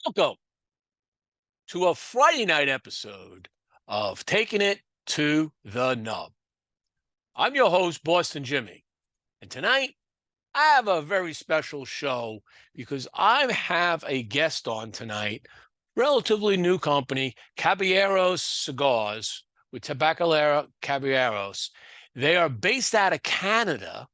Welcome to a Friday night episode of Taking It to the Nub. I'm your host, Boston Jimmie, and tonight I have a very special show because I have a guest on tonight, relatively new company, Caballeros Cigars with Tabacalera Caballeros. They are based out of Canada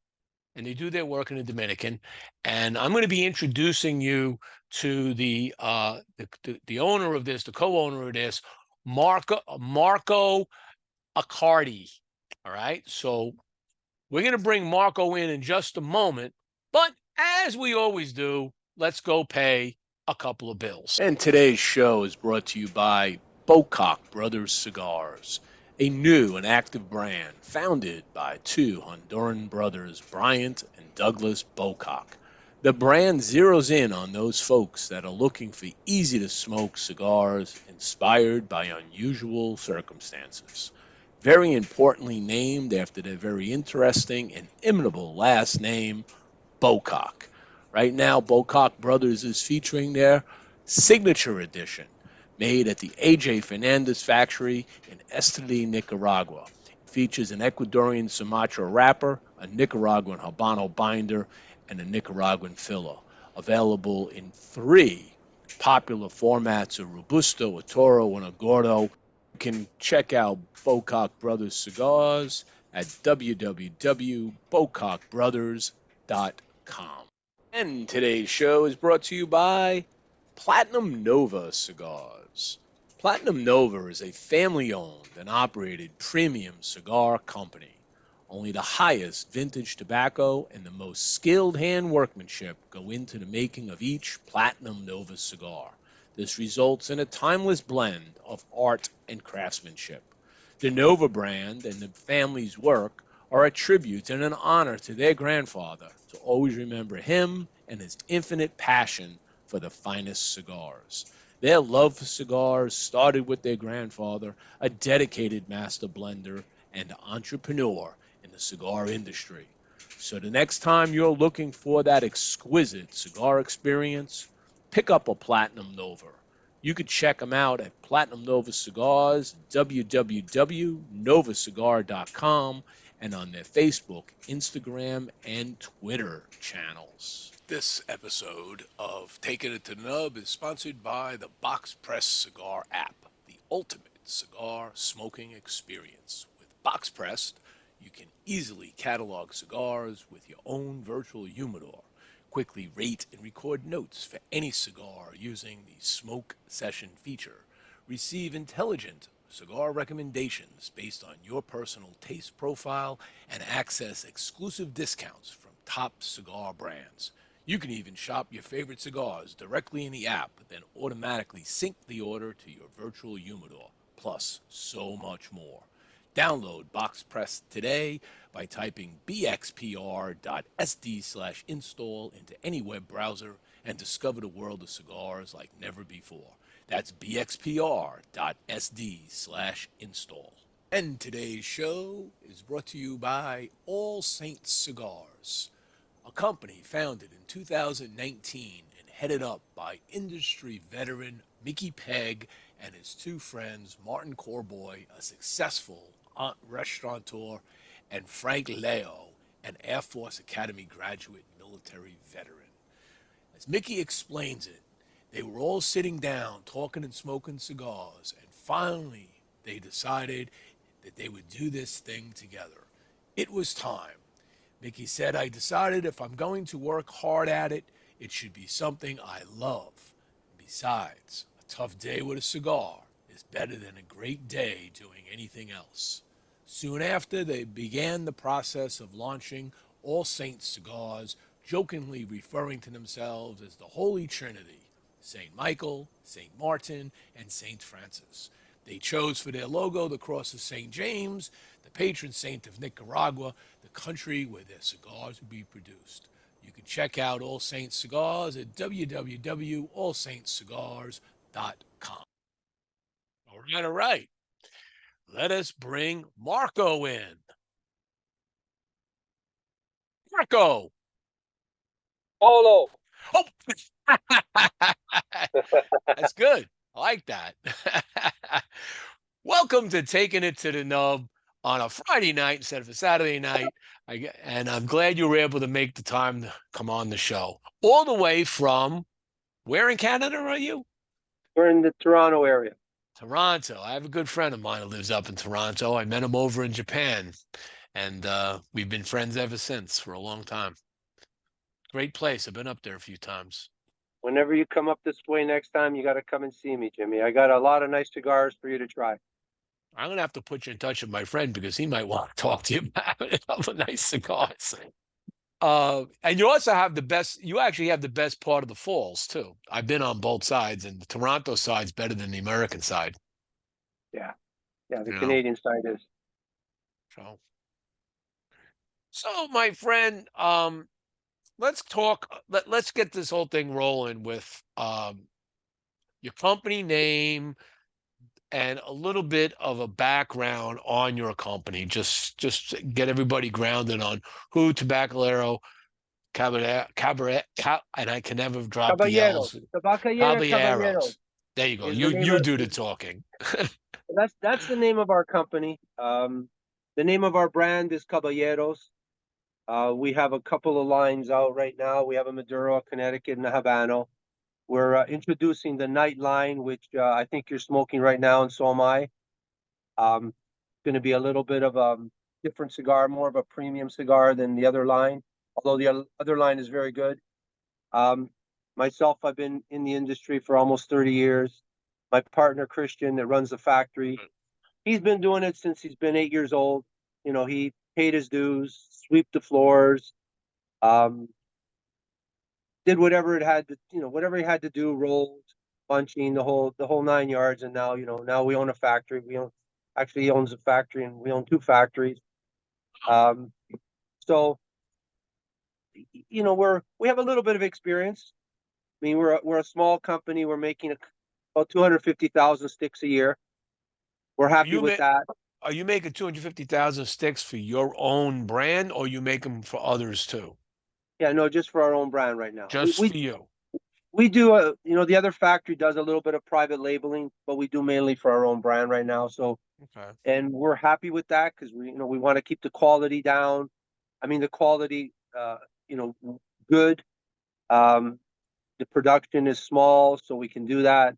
and they do their work in the Dominican. And I'm going to be introducing you to the owner of this, the co-owner of this, Marco Accardi. All right. So we're going to bring Marco in just a moment. But as we always do, let's go pay a couple of bills. And today's show is brought to you by Bocock Brothers Cigars, a new and active brand founded by two Honduran brothers, Bryant and Douglas Bocock. The brand zeroes in on those folks that are looking for easy-to-smoke cigars inspired by unusual circumstances. Very importantly named after their very interesting and imitable last name, Bocock. Right now, Bocock Brothers is featuring their signature edition, made at the A.J. Fernandez factory in Esteli, Nicaragua. It features an Ecuadorian Sumatra wrapper, a Nicaraguan Habano binder, and a Nicaraguan filler. Available in three popular formats, a Robusto, a Toro, and a Gordo. You can check out Bocock Brothers Cigars at www.bocockbrothers.com. And today's show is brought to you by Platinum Nova Cigars. Platinum Nova is a family-owned and operated premium cigar company. Only the highest vintage tobacco and the most skilled hand workmanship go into the making of each Platinum Nova cigar. This results in a timeless blend of art and craftsmanship. The Nova brand and the family's work are a tribute and an honor to their grandfather to always remember him and his infinite passion for the finest cigars. Their love for cigars started with their grandfather, a dedicated master blender and entrepreneur in the cigar industry. So the next time you're looking for that exquisite cigar experience, pick up a Platinum Nova. You can check them out at Platinum Nova Cigars, www.novacigar.com, and on their Facebook, Instagram, and Twitter channels. This episode of Taking It to the Nub is sponsored by the Box Press Cigar app, the ultimate cigar smoking experience. With Box Pressed, you can easily catalog cigars with your own virtual humidor. Quickly rate and record notes for any cigar using the Smoke Session feature. Receive intelligent cigar recommendations based on your personal taste profile and access exclusive discounts from top cigar brands. You can even shop your favorite cigars directly in the app, then automatically sync the order to your virtual humidor, plus so much more. Download Box Press today by typing bxpr.sd/install into any web browser and discover the world of cigars like never before. That's bxpr.sd/install. And today's show is brought to you by All Saints Cigars, a company founded in 2019 and headed up by industry veteran Mickey Pegg and his two friends, Martin Corboy, a successful restaurateur, and Frank Leo, an Air Force Academy graduate military veteran. As Mickey explains it, they were all sitting down talking and smoking cigars, and finally they decided that they would do this thing together. It was time. Mickey said, I decided if I'm going to work hard at it, it should be something I love. Besides, a tough day with a cigar is better than a great day doing anything else. Soon after, they began the process of launching All Saints Cigars, jokingly referring to themselves as the Holy Trinity, St. Michael, St. Martin, and St. Francis. They chose for their logo the cross of St. James, the patron saint of Nicaragua, the country where their cigars would be produced. You can check out All Saints Cigars at www.allsaintscigars.com. All right. Let us bring Marco in. Marco. Polo. Oh, That's good. I like that. Welcome to Taking It to the Nub on a Friday night instead of a Saturday night. And I'm glad you were able to make the time to come on the show. All the way from where in Canada are you? We're in the Toronto area. Toronto. I have a good friend of mine who lives up in Toronto. I met him over in Japan, and we've been friends ever since for a long time. Great place. I've been up there a few times. Whenever you come up this way next time, you got to come and see me, Jimmie. I got a lot of nice cigars for you to try. I'm gonna have to put you in touch with my friend because he might want to talk to you about a nice cigars. And you also have the best. You actually have the best part of the falls too. I've been on both sides, and the Toronto side's better than the American side. Yeah, yeah, the You know, Canadian side is. so my friend, let's talk. Let's get this whole thing rolling with your company name and a little bit of a background on your company. Just get everybody grounded on who Tabacalera and I can never drop the Caballeros, L's. Tabacalera Caballeros Caballeros. There you go. is You the name you of. do the talking. That's the name of our company. The name of our brand is Caballeros. We have a couple of lines out right now. We have a Maduro, a Connecticut, and a Habano. We're introducing the night line, which I think you're smoking right now, and so am I. Um, going to be a little bit of a different cigar, more of a premium cigar than the other line, although the other line is very good. Um, Myself, I've been in the industry for almost 30 years. My partner, Christian, that runs the factory, he's been doing it since he's been 8 years old. You know, he paid his dues, sweep the floors, um, did whatever it had to, whatever he had to do, rolled, bunching, the whole 9 yards. And now, now we own a factory. Actually, he owns a factory, and we own two factories. Um, so, we have a little bit of experience. I mean, we're a small company. We're making about 250,000 sticks a year. We're Are happy you with ma- that. are you making 250,000 sticks for your own brand, or you make them for others too? Yeah, no, just for our own brand right now. We Just we for you. we do the other factory does a little bit of private labeling, but we do mainly for our own brand right now. So, Okay. and we're happy with that because we want to keep the quality down. I mean, the quality, you know, good. Um, the production is small, so we can do that.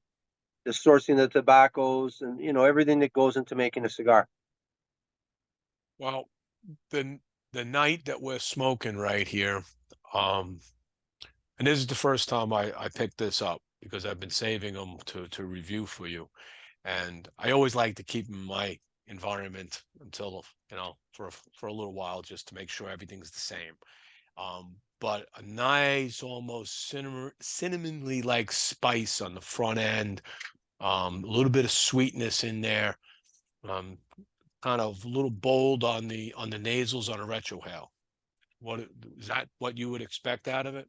The sourcing of the tobaccos and everything that goes into making a cigar. Well, the night that we're smoking right here, um, and this is the first time I picked this up because I've been saving them to review for you. And I always like to keep in my environment until, for a little while just to make sure everything's the same. But a nice, almost cinnamonly like spice on the front end, a little bit of sweetness in there, um, kind of a little bold on the nasals on a retrohale. What is that? What you would expect out of it?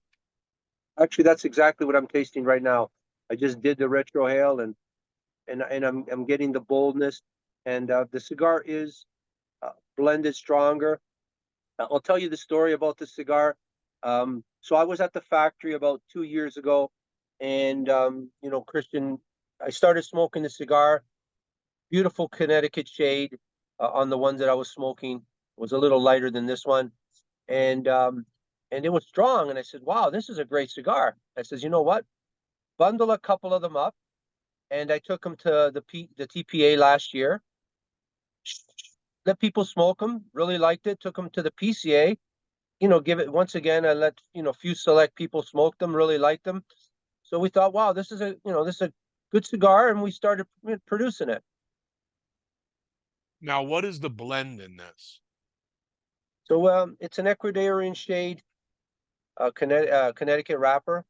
Actually, that's exactly what I'm tasting right now. I just did the retro hail, and I'm getting the boldness, and the cigar is blended stronger. I'll tell you the story about the cigar. So I was at the factory about 2 years ago, and Christian, I started smoking the cigar. Beautiful Connecticut shade on the ones that I was smoking. It was a little lighter than this one, and um, and it was strong. And I said, "Wow, this is a great cigar." I says, "You know what? Bundle a couple of them up." And I took them to the TPA last year. Let people smoke them. Really liked it. Took them to the PCA. Give it once again. I let few select people smoke them. Really liked them. So we thought, wow, this is a good cigar, and we started producing it. Now, what is the blend in this? So it's an Ecuadorian shade, Connecticut wrapper,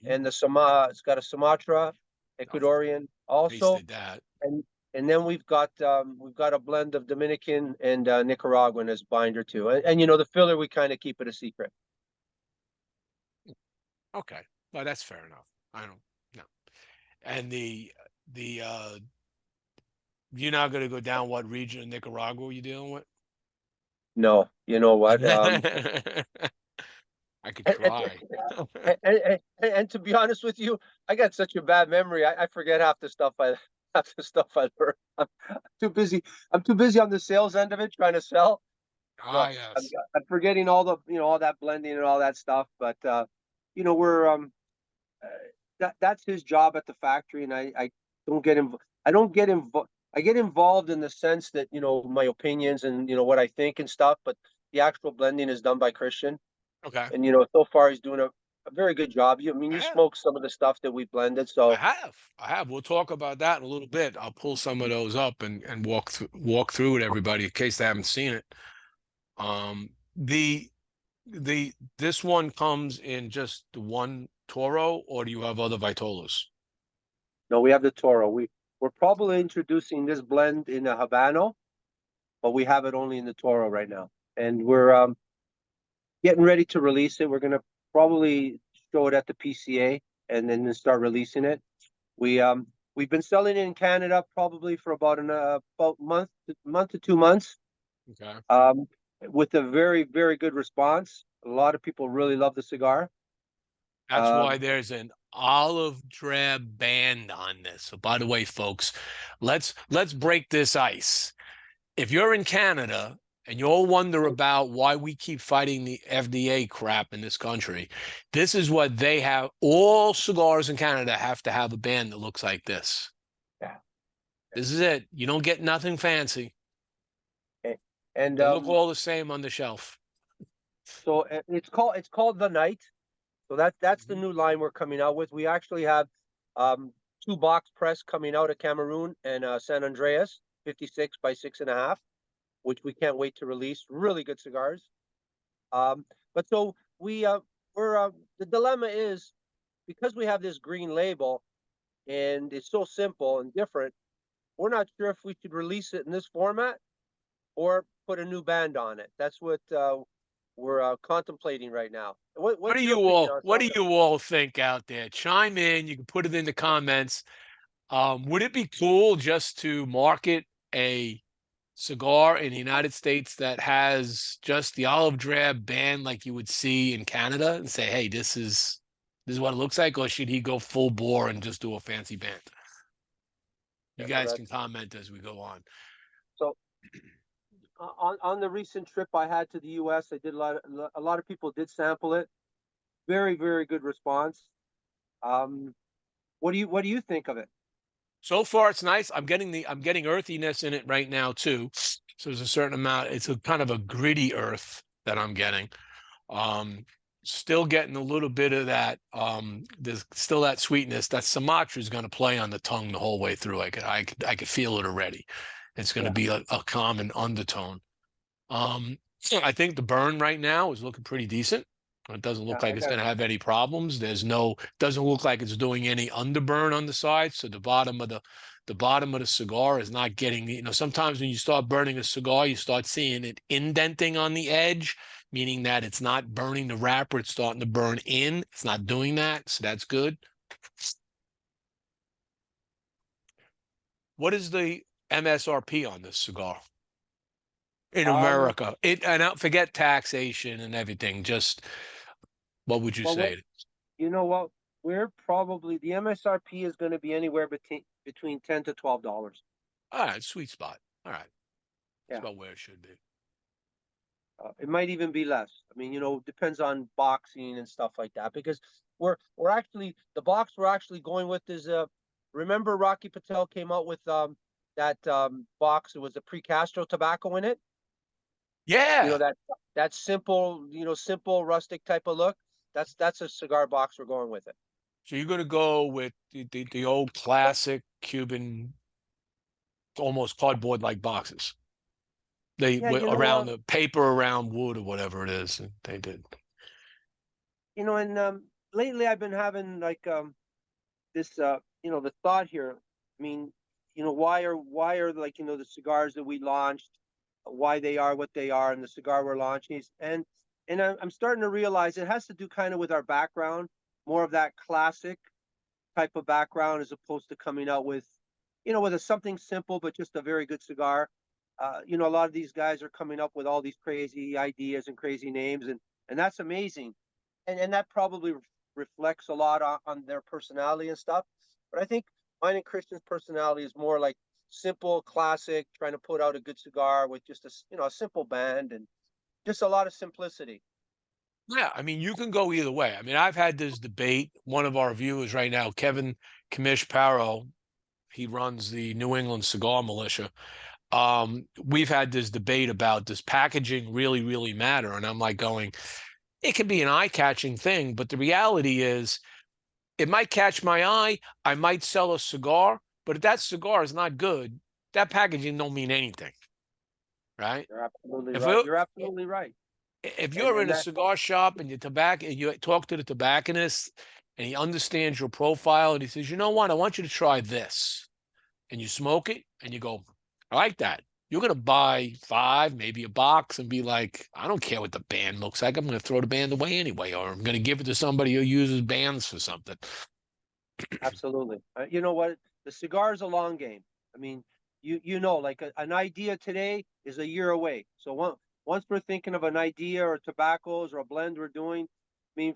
Hmm. and it's got a Sumatra, I've Ecuadorian also, tasted that. and then we've got a blend of Dominican and Nicaraguan as binder too, and the filler we kind of keep it a secret. Okay, well, that's fair enough. I don't know. And the you're not going to go down what region of Nicaragua you're dealing with? No, you know what? I I could And, try. and to be honest with you, I got such a bad memory. I forget half the stuff I half the stuff I learned. I'm too busy. I'm too busy on the sales end of it, trying to sell. So Ah, I'm, yes. I'm forgetting all the all that blending and all that stuff. But we're uh, that's his job at the factory, and I don't get involved. I don't get involved. I get involved in the sense that my opinions and what I think and stuff, but the actual blending is done by Christian, Okay. and so far he's doing a very good job. I mean, you Yeah, smoke some of the stuff that we blended, I so have. I have. We'll talk about that in a little bit. I'll pull some of those up and walk through with everybody in case they haven't seen it. Um, the this one comes in just the one Toro, or do you have other Vitolas? no, we have the Toro. We're probably introducing this blend in a Habano, but we have it only in the Toro right now, and we're getting ready to release it. We're gonna probably show it at the PCA and then start releasing it. We've been selling it in Canada probably for about month to 2 months, Okay. um, with a very very good response. A lot of people really love the cigar. That's Um, why there's an olive drab band on this. So by the way, folks, let's break this ice. If you're in Canada and you all wonder about why we keep fighting the FDA crap in this country, this is what they have. All cigars in Canada have to have a band that looks like this. yeah, This is it. You don't get nothing fancy. and They look all the same on the shelf. so it's called the Night. So that's the Mhm. new line we're coming out with. We actually have um, two box press coming out of Cameroon and San Andreas, 56 by 6.5, which we can't wait to release. Really good cigars. Um, but so we're the dilemma is because we have this green label and it's so simple and different. We're not sure if we should release it in this format or put a new band on it. That's what we're contemplating right now. What's your opinion on What do something? you all think out there? Chime in. You can put it in the comments. Would it be cool just to market a cigar in the United States that has just the olive drab band like you would see in Canada and say, hey, this is what it looks like, or should he go full bore and just do a fancy band? You Yeah, no, guys can that's comment as we go on. so. On the recent trip I had to the U.S., I did a lot of people did sample it. Very very good response. Um, what do you think of it? So far, it's nice. I'm getting earthiness in it right now too. So there's a certain amount. It's a kind of a gritty earth that I'm getting. Um, Still getting a little bit of that. There's still that sweetness. That Sumatra is going to play on the tongue the whole way through. I could feel it already. It's going to Yeah, be a common undertone. I think the burn right now is looking pretty decent. It doesn't yeah, look like I it's got going to have any problems. Doesn't look like it's doing any underburn on the side. So the bottom of the cigar is not getting, sometimes when you start burning a cigar, you start seeing it indenting on the edge, meaning that it's not burning the wrapper. It's starting to burn in. It's not doing that. So that's good. What is the MSRP on this cigar in um. America? Forget taxation and everything. Just what would you Well, say? you know what? We're probably the MSRP is going to be anywhere between $10 to $12. All right, sweet spot. All right, that's Yeah, about where it should be. it might even be less. I mean, depends on boxing and stuff like that. Because we're actually the box we're actually going with is remember Rocky Patel came out with that box. It was a pre-Castro tobacco in it. Yeah. That simple, simple rustic type of look. That's a cigar box we're going with it. So you're gonna go with the old classic Cuban, almost cardboard like boxes. They Yeah, were around the paper around wood or whatever it is. They did. and lately I've been having like this the thought here. I mean, why are like the cigars that we launched, why they are what they are, and the cigar we're launching and I'm starting to realize it has to do kind of with our background, more of that classic type of background as opposed to coming out with with something simple but just a very good cigar. A lot of these guys are coming up with all these crazy ideas and crazy names, and that's amazing. and that probably reflects a lot on their personality and stuff. But I think mine and Christian's personality is more like simple, classic, trying to put out a good cigar with just a simple band and just a lot of simplicity. Yeah, I mean, you can go either way. I mean, I've had this debate. One of our viewers right now, Kevin Kamish Paro, he runs the New England Cigar Militia. We've had this debate about does packaging really, really matter? And I'm like going, it can be an eye-catching thing, but the reality is it might catch my eye. I might sell a cigar, but if that cigar is not good, that packaging don't mean anything, right? You're absolutely If right. it, You're absolutely right. if And you're in and a that cigar shop and you talk to the tobacconist and he understands your profile and he says, you know what, I want you to try this. And you smoke it and you go, I like that. You're gonna buy five, maybe a box, and be like, I don't care what the band looks like. I'm gonna throw the band away anyway, or I'm gonna give it to somebody who uses bands for something. absolutely. You know what? The cigar is a long game. I mean, like an idea today is a year away. So once we're thinking of an idea or tobaccos or a blend we're doing, I mean,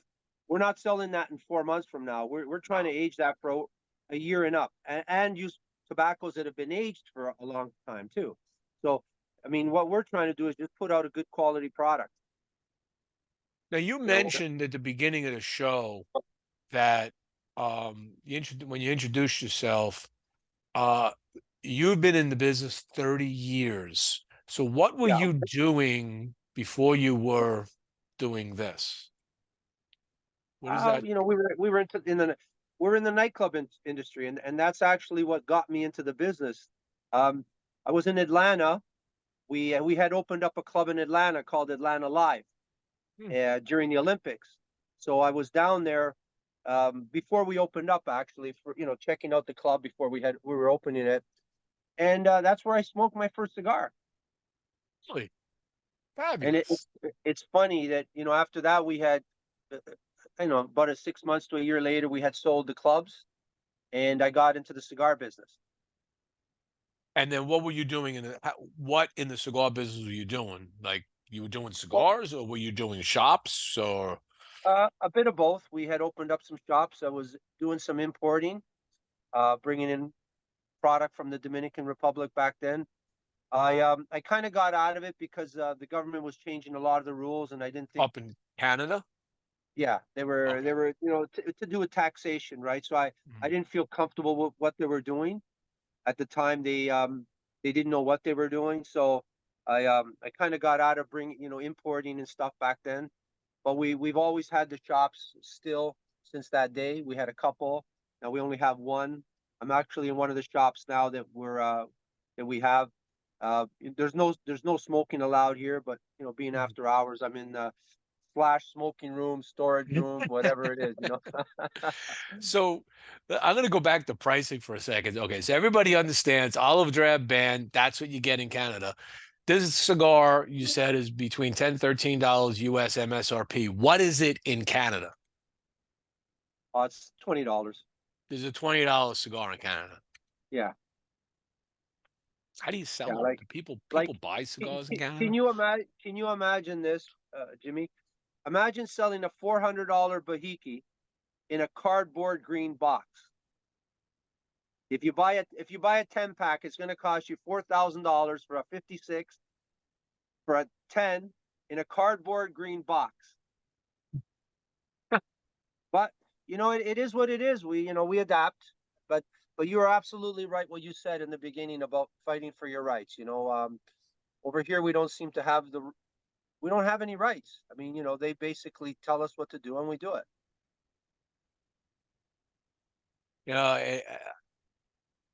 we're not selling that in 4 months from now. We're trying to age that for a year and up, and use tobaccos that have been aged for a long time too. So, I mean, what we're trying to do is just put out a good quality product. Now, you You know, mentioned at the beginning of the show that when you introduced yourself, uh, you've been in the business 30 years. So what were yeah. you doing before you were doing this? What is that? We were we're in the nightclub industry, and that's actually what got me into the business. Um, I was in Atlanta. We had opened up a club in Atlanta called Atlanta Live Hmm. during the Olympics. So I was down there before we opened up, actually, for checking out the club before we were opening it, and that's where I smoked my first cigar. Really And fabulous. it's funny that after that we had about a 6 months to a year later we had sold the clubs, and I got into the cigar business. And then what were you doing what in the cigar business were you doing? Like you were doing Well, cigars or were you doing shops or a bit of both. We had opened up some shops. I was doing some importing, bringing in product from the Dominican Republic back then. I kind of got out of it because the government was changing a lot of the rules, and I didn't think. up in Canada? Yeah, they Okay. were to do with taxation, right? So I Mhm. didn't feel comfortable with what they were doing at the time. They didn't know what they were doing, so I kind of got out of bringing importing and stuff back then. But we've always had the shops still since that day. We had a couple. Now we only have one. I'm actually in one of the shops now that we have. There's no smoking allowed here, but being Mhm. after hours, I'm in the slash smoking room, storage room, whatever it is. So I'm going to go back to pricing for a second. Okay, so everybody understands olive drab band, that's what you get in Canada. This cigar you said is between $10, $13 US MSRP. What is it in Canada? It's $20. There's a $20 cigar in Canada. Yeah, How do you yeah. sell them? Like Do people like buy can, cigars in can Canada? you imagine? Can you imagine this, Jimmy? Imagine selling a $400 Bahiki in a cardboard green box. If you buy a 10 pack, it's going to cost you $4,000 for a 56, for a 10 in a cardboard green box. But it is what it is. We adapt. But you are absolutely right what you said in the beginning about fighting for your rights. Over here we don't have any rights. I mean, they basically tell us what to do and we do it. You know,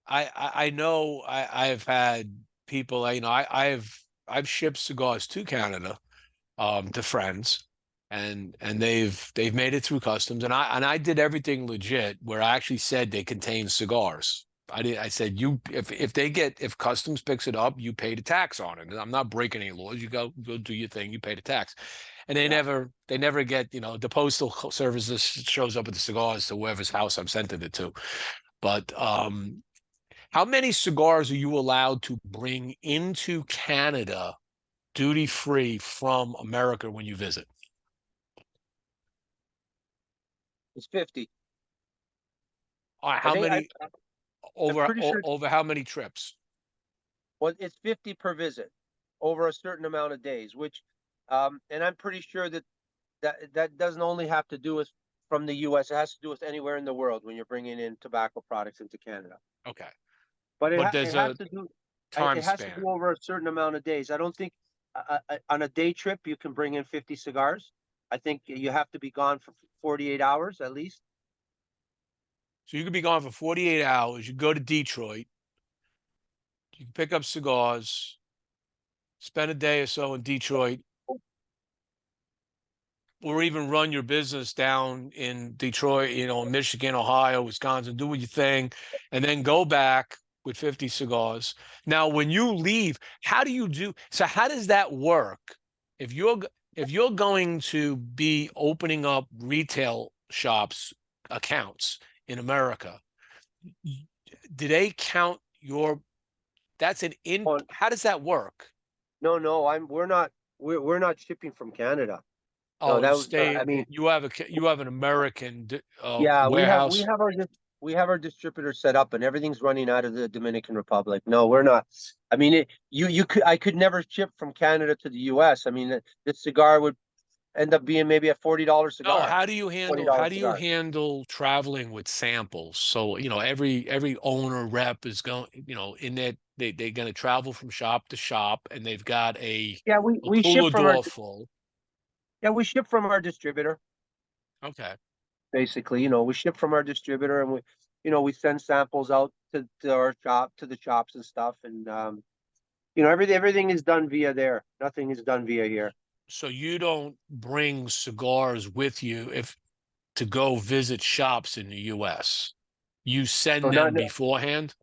I know I've had people, I've shipped cigars to Canada, to friends, and they've made it through customs, and I did everything legit where I actually said they contain cigars. I said if customs picks it up, you pay the tax on it. I'm not breaking any laws. You go do your thing, you pay the tax. And Yeah. they never get, the postal service just shows up with the cigars to whoever's house I'm sending it to. But how many cigars are you allowed to bring into Canada duty free from America when you visit? It's 50. All right, I how think many I'm pretty sure over how many trips? well, it's 50 per visit over a certain amount of days, which, and I'm pretty sure that doesn't only have to do with from the U.S. It has to do with anywhere in the world when you're bringing in tobacco products into Canada. Okay, But but it there's has a to do time it has to span. do over a certain amount of days. I don't think on a day trip you can bring in 50 cigars. I think you have to be gone for 48 hours at least. So you could be gone for 48 hours. You go to Detroit. You can pick up cigars, spend a day or so in Detroit, or even run your business down in Detroit, Michigan, Ohio, Wisconsin, do your thing, and then go back with 50 cigars. Now, when you leave, how does that work? If you're going to be opening up retail shops accounts in America, do they count that's an in, Oh, how does that work? no, no, we're not shipping from Canada. No, Oh, that was stay. I mean, You have an American yeah, warehouse. we have our distributor set up and everything's running out of the Dominican Republic. No, we're not. I mean, you could I could never ship from Canada to the U.S. I mean, this cigar would end up being maybe a $40 No, cigar, how $20 do you cigar. handle traveling with samples? So, every owner rep is going, in that they're going to travel from shop to shop and they've got Yeah, a we ship cooler from our door full. we ship from our distributor. Okay. Basically, we ship from our distributor and we send samples out to our shop to the shops and stuff, and everything is done via there. Nothing is done via here. So you don't bring cigars with you if to go visit shops in the US. You So send not them beforehand?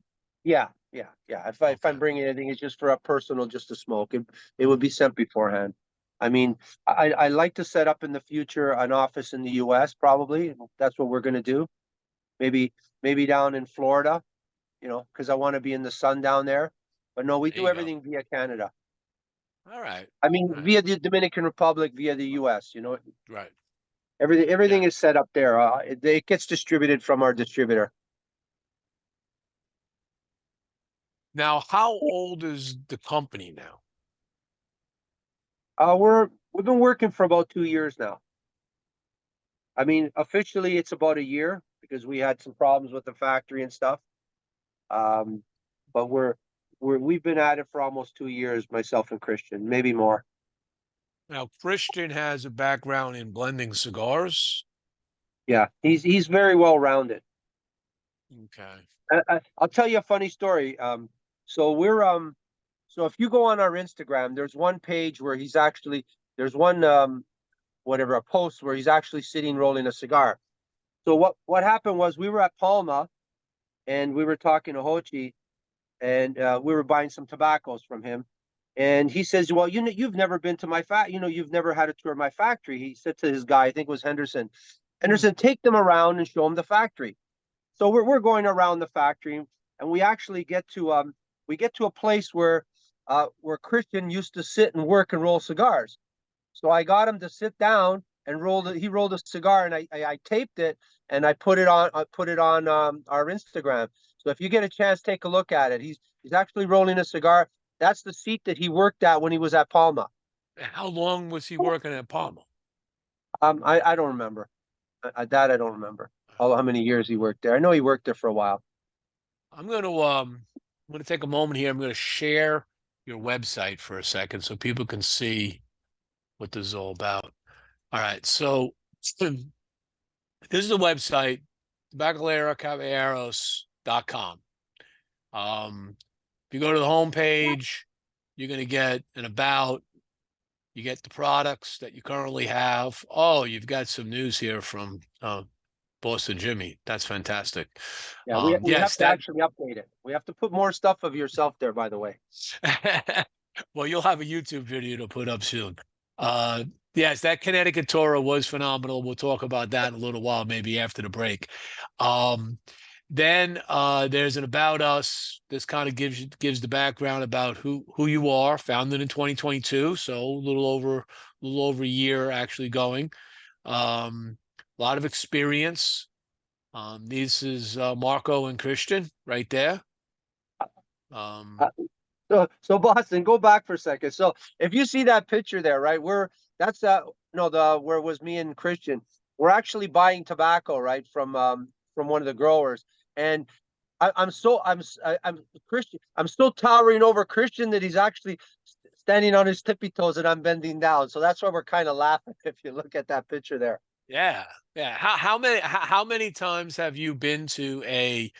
Yeah, yeah, yeah. If Okay. I'm bringing anything, it's just for a personal, just to smoke. It would be sent beforehand. I mean, I like to set up in the future an office in the U.S. Probably that's what we're going to do. Maybe down in Florida, because I want to be in the sun down there. But no, we There do you go. everything via Canada. All right. I mean, All right. via the Dominican Republic, via the U.S. Right. Everything Yeah. is set up there. It gets distributed from our distributor. Now, how old is the company now? We've been working for about 2 years now. I mean, officially it's about a year because we had some problems with the factory and stuff. Um, but we've been at it for almost 2 years, myself and Christian, maybe more. Now, Christian has a background in blending cigars. Yeah, he's very well rounded. Okay. I'll tell you a funny story. So so if you go on our Instagram, there's one page where there's one whatever a post where he's actually sitting rolling a cigar. So what happened was we were at Palma and we were talking to Hochi, and we were buying some tobaccos from him. And he says, "Well, you've never been to my you've never had a tour of my factory." He said to his guy, I think it was Henderson, Henderson, take them around and show them the factory. So we're going around the factory, and we actually get to a place where Christian used to sit and work and roll cigars. So I got him to sit down and he rolled a cigar, and I taped it and I put it on our Instagram. So if you get a chance, take a look at it. He's actually rolling a cigar. That's the seat that he worked at when he was at Palma. How long was he working at Palma? I don't remember that. I don't remember how many years he worked there. I know he worked there for a while. I'm gonna take a moment here. I'm gonna share your website for a second so people can see what this is all about. All right, so this is the website, tabacaleracaballeros.com. If you go to the homepage, you're gonna get an about, you get the products that you currently have. Oh, you've got some news here from Boston Jimmie. That's fantastic. Yeah, we have Yes, to that actually update it. We have to put more stuff of yourself there, by the way. well, you'll have a YouTube video to put up soon. Uh, yes, that Connecticut Torah was phenomenal. We'll talk about that in a little while, maybe after the break. Um, then there's an about us. This kind of gives the background about who you are. Founded in 2022, so a little over a year actually going. Um, a lot of experience. This is Marco and Christian right there. Uh, so Boston, go back for a second. So if you see that picture there, right, that's the where it was me and Christian. We're actually buying tobacco, right, from one of the growers, and I'm Christian. I'm still towering over Christian that he's actually standing on his tippy toes and I'm bending down. So that's why we're kind of laughing if you look at that picture there. Yeah, yeah. How many times have you been to a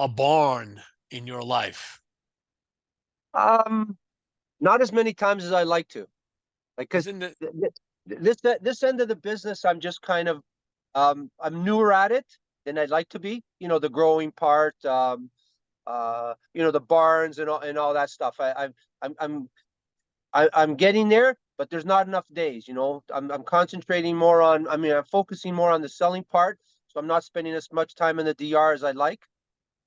barn in your life? Um, Not as many times as I like to, like because Isn't it? this end of the business, I'm just kind of I'm newer at it than I'd like to be. You know, the growing part, the barns and all that stuff. I'm I'm I'm getting there, but there's not enough days. You know, I'm concentrating more on. I mean, I'm focusing more on the selling part, so I'm not spending as much time in the DR as I'd like.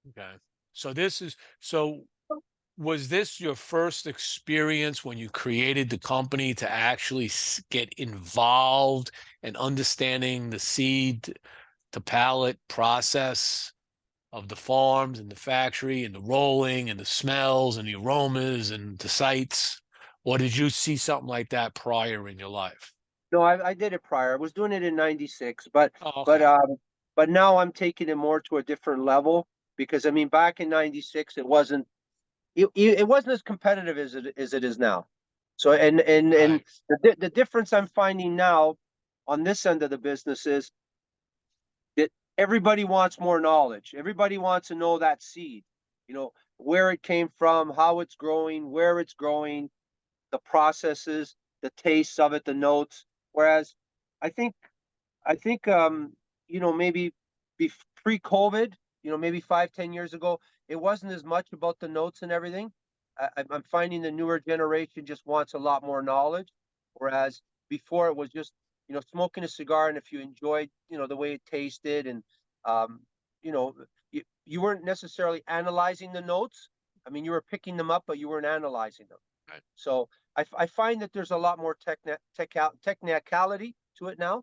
Okay. So was this your first experience when you created the company to actually get involved and understanding the seed to pallet process of the farms and the factory and the rolling and the smells and the aromas and the sights? Or did you see something like that prior in your life? No, I did it prior. I was doing it in '96, but Oh, but okay. um but now I'm taking it more to a different level because I mean back in '96 it wasn't as competitive as it is now. So and Right. the difference I'm finding now on this end of the business is that everybody wants more knowledge. Everybody wants to know that seed, where it came from, how it's growing, where it's growing, the processes, the tastes of it, the notes. Whereas I think maybe pre-COVID, maybe 5, 10 years ago, it wasn't as much about the notes and everything. I'm finding the newer generation just wants a lot more knowledge, whereas before it was just smoking a cigar, and if you enjoyed the way it tasted, and um, you know you weren't necessarily analyzing the notes. I mean, you were picking them up, but you weren't analyzing them. Right. So I find that there's a lot more technicality to it now.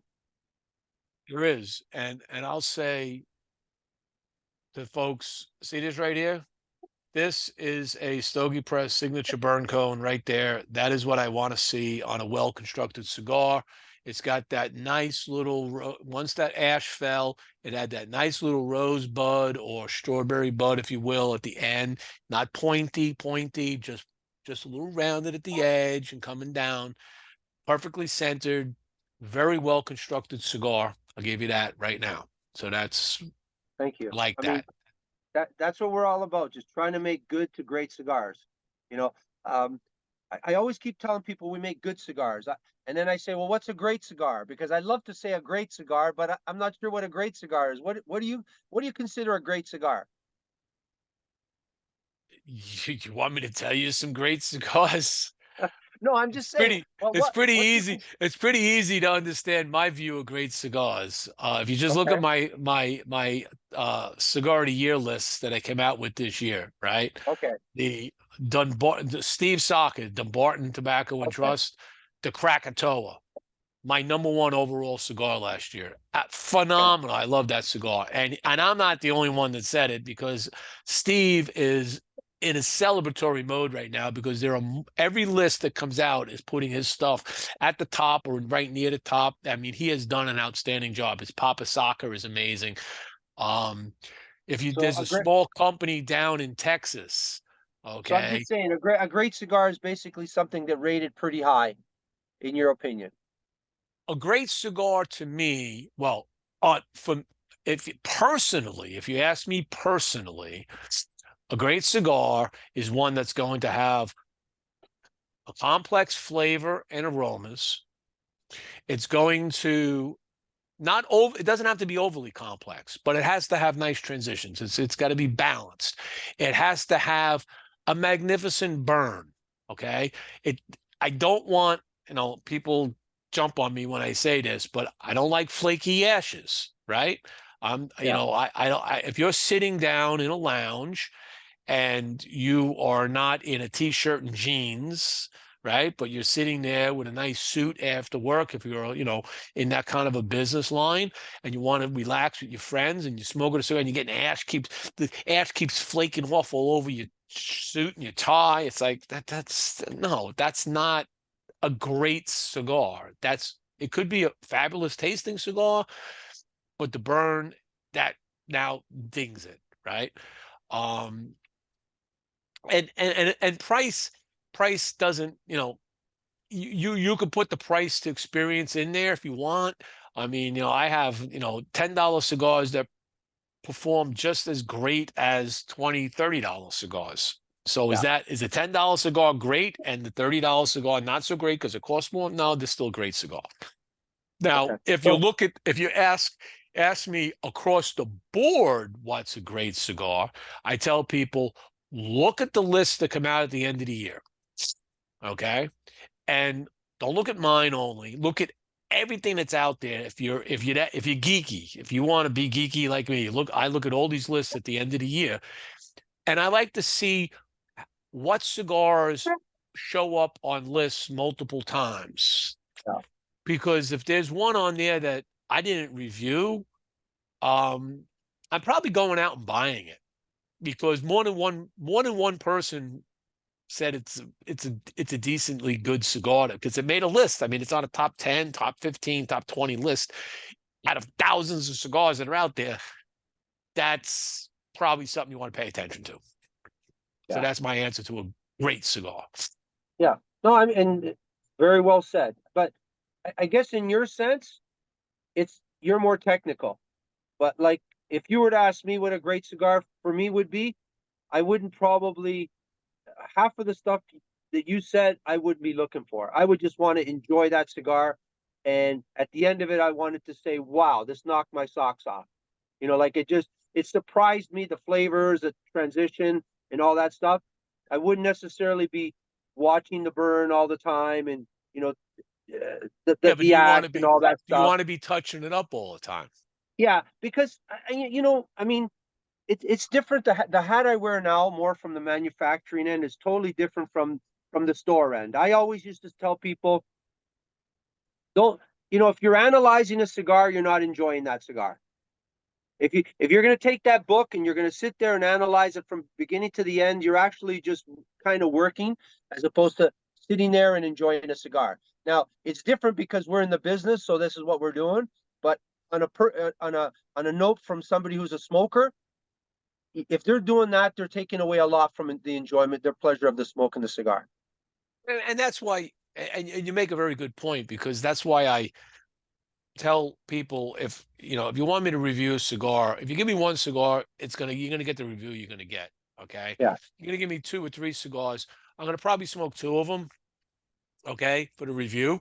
There is. And I'll say to folks, see this right here? This is a Stogie Press signature burn cone right there. That is what I want to see on a well-constructed cigar. It's got that nice little, once that ash fell, it had that nice little rosebud or strawberry bud, if you will, at the end. Not pointy, just a little rounded at the edge and coming down. Perfectly centered, very well-constructed cigar. I'll give you that right now. So Thank you. I like I mean, that. that's what we're all about, just trying to make good to great cigars. You know, um, I always keep telling people we make good cigars. And then I say, well, what's a great cigar? Because I love to say a great cigar, but I'm not sure what a great cigar is. What do you consider a great cigar? You want me to tell you some great cigars? No, I'm just It's saying. pretty, Well, it's pretty what do you easy. It's pretty easy to understand my view of great cigars. If you just look Okay, at my cigar of the year list that I came out with this year, right? okay, The Steve Saka, Dunbarton Tobacco and okay. Trust, the Krakatoa, my number one overall cigar last year. Phenomenal. I love that cigar. And I'm not the only one that said it, because Steve is in a celebratory mode right now, because every list that comes out is putting his stuff at the top or right near the top. I mean, he has done an outstanding job. His Papa Soccer is amazing. Um, if you So there's a small company down in Texas, I'm okay, just saying a great cigar is basically something that rated pretty high, in your opinion. a great cigar to me, well, from if you ask me personally, a great cigar is one that's going to have a complex flavor and aromas. It's going to not over, it doesn't have to be overly complex, but it has to have nice transitions. It's got to be balanced. It has to have a magnificent burn. Okay. It I don't want, people jump on me when I say this, but I don't like flaky ashes, right? Yeah. I don't if you're sitting down in a lounge and you are not in a t-shirt and jeans, right? But you're sitting there with a nice suit after work, if you're, in that kind of a business line, and you want to relax with your friends, and you're smoking a cigar, and you're getting the ash keeps flaking off all over your suit and your tie. It's like that's not a great cigar. It could be a fabulous tasting cigar, but the burn that now dings it, right? Um, and price doesn't, you could put the price to experience in there if you want. I mean, I have, $10 cigars that perform just as great as $20, $30 cigars. So Yeah. is a $10 cigar great and the $30 cigar not so great because it costs more? No, they're still a great cigar. Now, Okay. Well, if you ask me across the board what's a great cigar, I tell people, look at the lists that come out at the end of the year. Okay. And don't look at mine only. Look at everything that's out there. If you're geeky, if you want to be geeky like me, I look at all these lists at the end of the year, and I like to see what cigars show up on lists multiple times. yeah. Because if there's one on there that I didn't review, um, I'm probably going out and buying it because more than one person said it's a decently good cigar because it made a list. I mean, it's on a top 10, top 15, top 20 list out of thousands of cigars that are out there. That's probably something you want to pay attention to. So Yeah. that's my answer to a great cigar. Yeah. No, I mean, and very well said. But I guess in your sense, you're more technical. But like, if you were to ask me what a great cigar for me would be, I wouldn't probably half of the stuff that you said I wouldn't be looking for. I would just want to enjoy that cigar, and at the end of it, I wanted to say, "Wow, this knocked my socks off." Like it surprised me, the flavors, the transition, and all that stuff. I wouldn't necessarily be watching the burn all the time, and you know, the Yeah, the, but the act and all that you stuff. want to be touching it up all the time. Yeah, because I mean, it's different. The hat I wear now, more from the manufacturing end, is totally different from the store end. I always used to tell people, don't if you're analyzing a cigar, you're not enjoying that cigar. If you're going to take that book and you're going to sit there and analyze it from beginning to the end, you're actually just kind of working as opposed to sitting there and enjoying a cigar. Now it's different because we're in the business, so this is what we're doing. But on a note from somebody who's a smoker, if they're doing that, they're taking away a lot from the enjoyment, their pleasure of the smoke and the cigar. And that's why, and you make a very good point because that's why I tell people if you want me to review a cigar, if you give me one cigar, you're gonna get the review you're gonna get. Okay. Yeah, You're gonna give me two or three cigars. I'm gonna probably smoke two of them, okay, for the review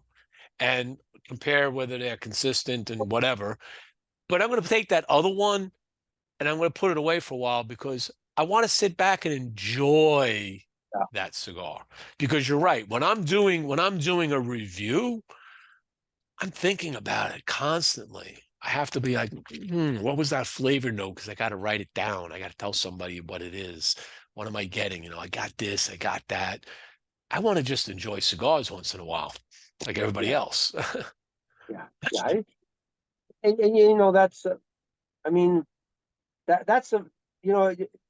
and compare whether they're consistent and whatever. But I'm gonna take that other one and I'm gonna put it away for a while because I want to sit back and enjoy yeah, that cigar. Because you're right. When I'm doing a review, I'm thinking about it constantly. I have to be like, what was that flavor note? Because I got to write it down. I got to tell somebody what it is. What am I getting? I got this, I got that. I want to just enjoy cigars once in a while, like everybody yeah, else. yeah. And that's I mean that's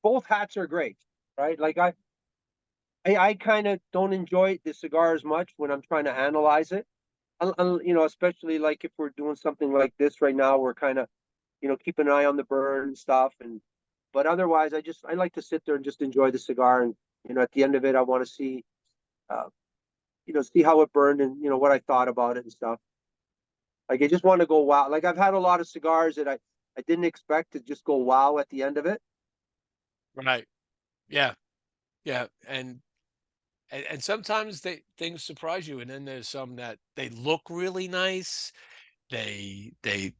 both hats are great, right? Like I kind of don't enjoy the cigar as much when I'm trying to analyze it. Especially like if we're doing something like this right now, we're kind of keep an eye on the burn and stuff. But otherwise, I like to sit there and just enjoy the cigar. And at the end of it, I want to uh, see how it burned and what I thought about it and stuff. Like I just want to go wow. Like I've had a lot of cigars that I didn't expect to just go wow at the end of it. Right. Yeah. Yeah. And sometimes things surprise you, and then there's some that they look really nice. They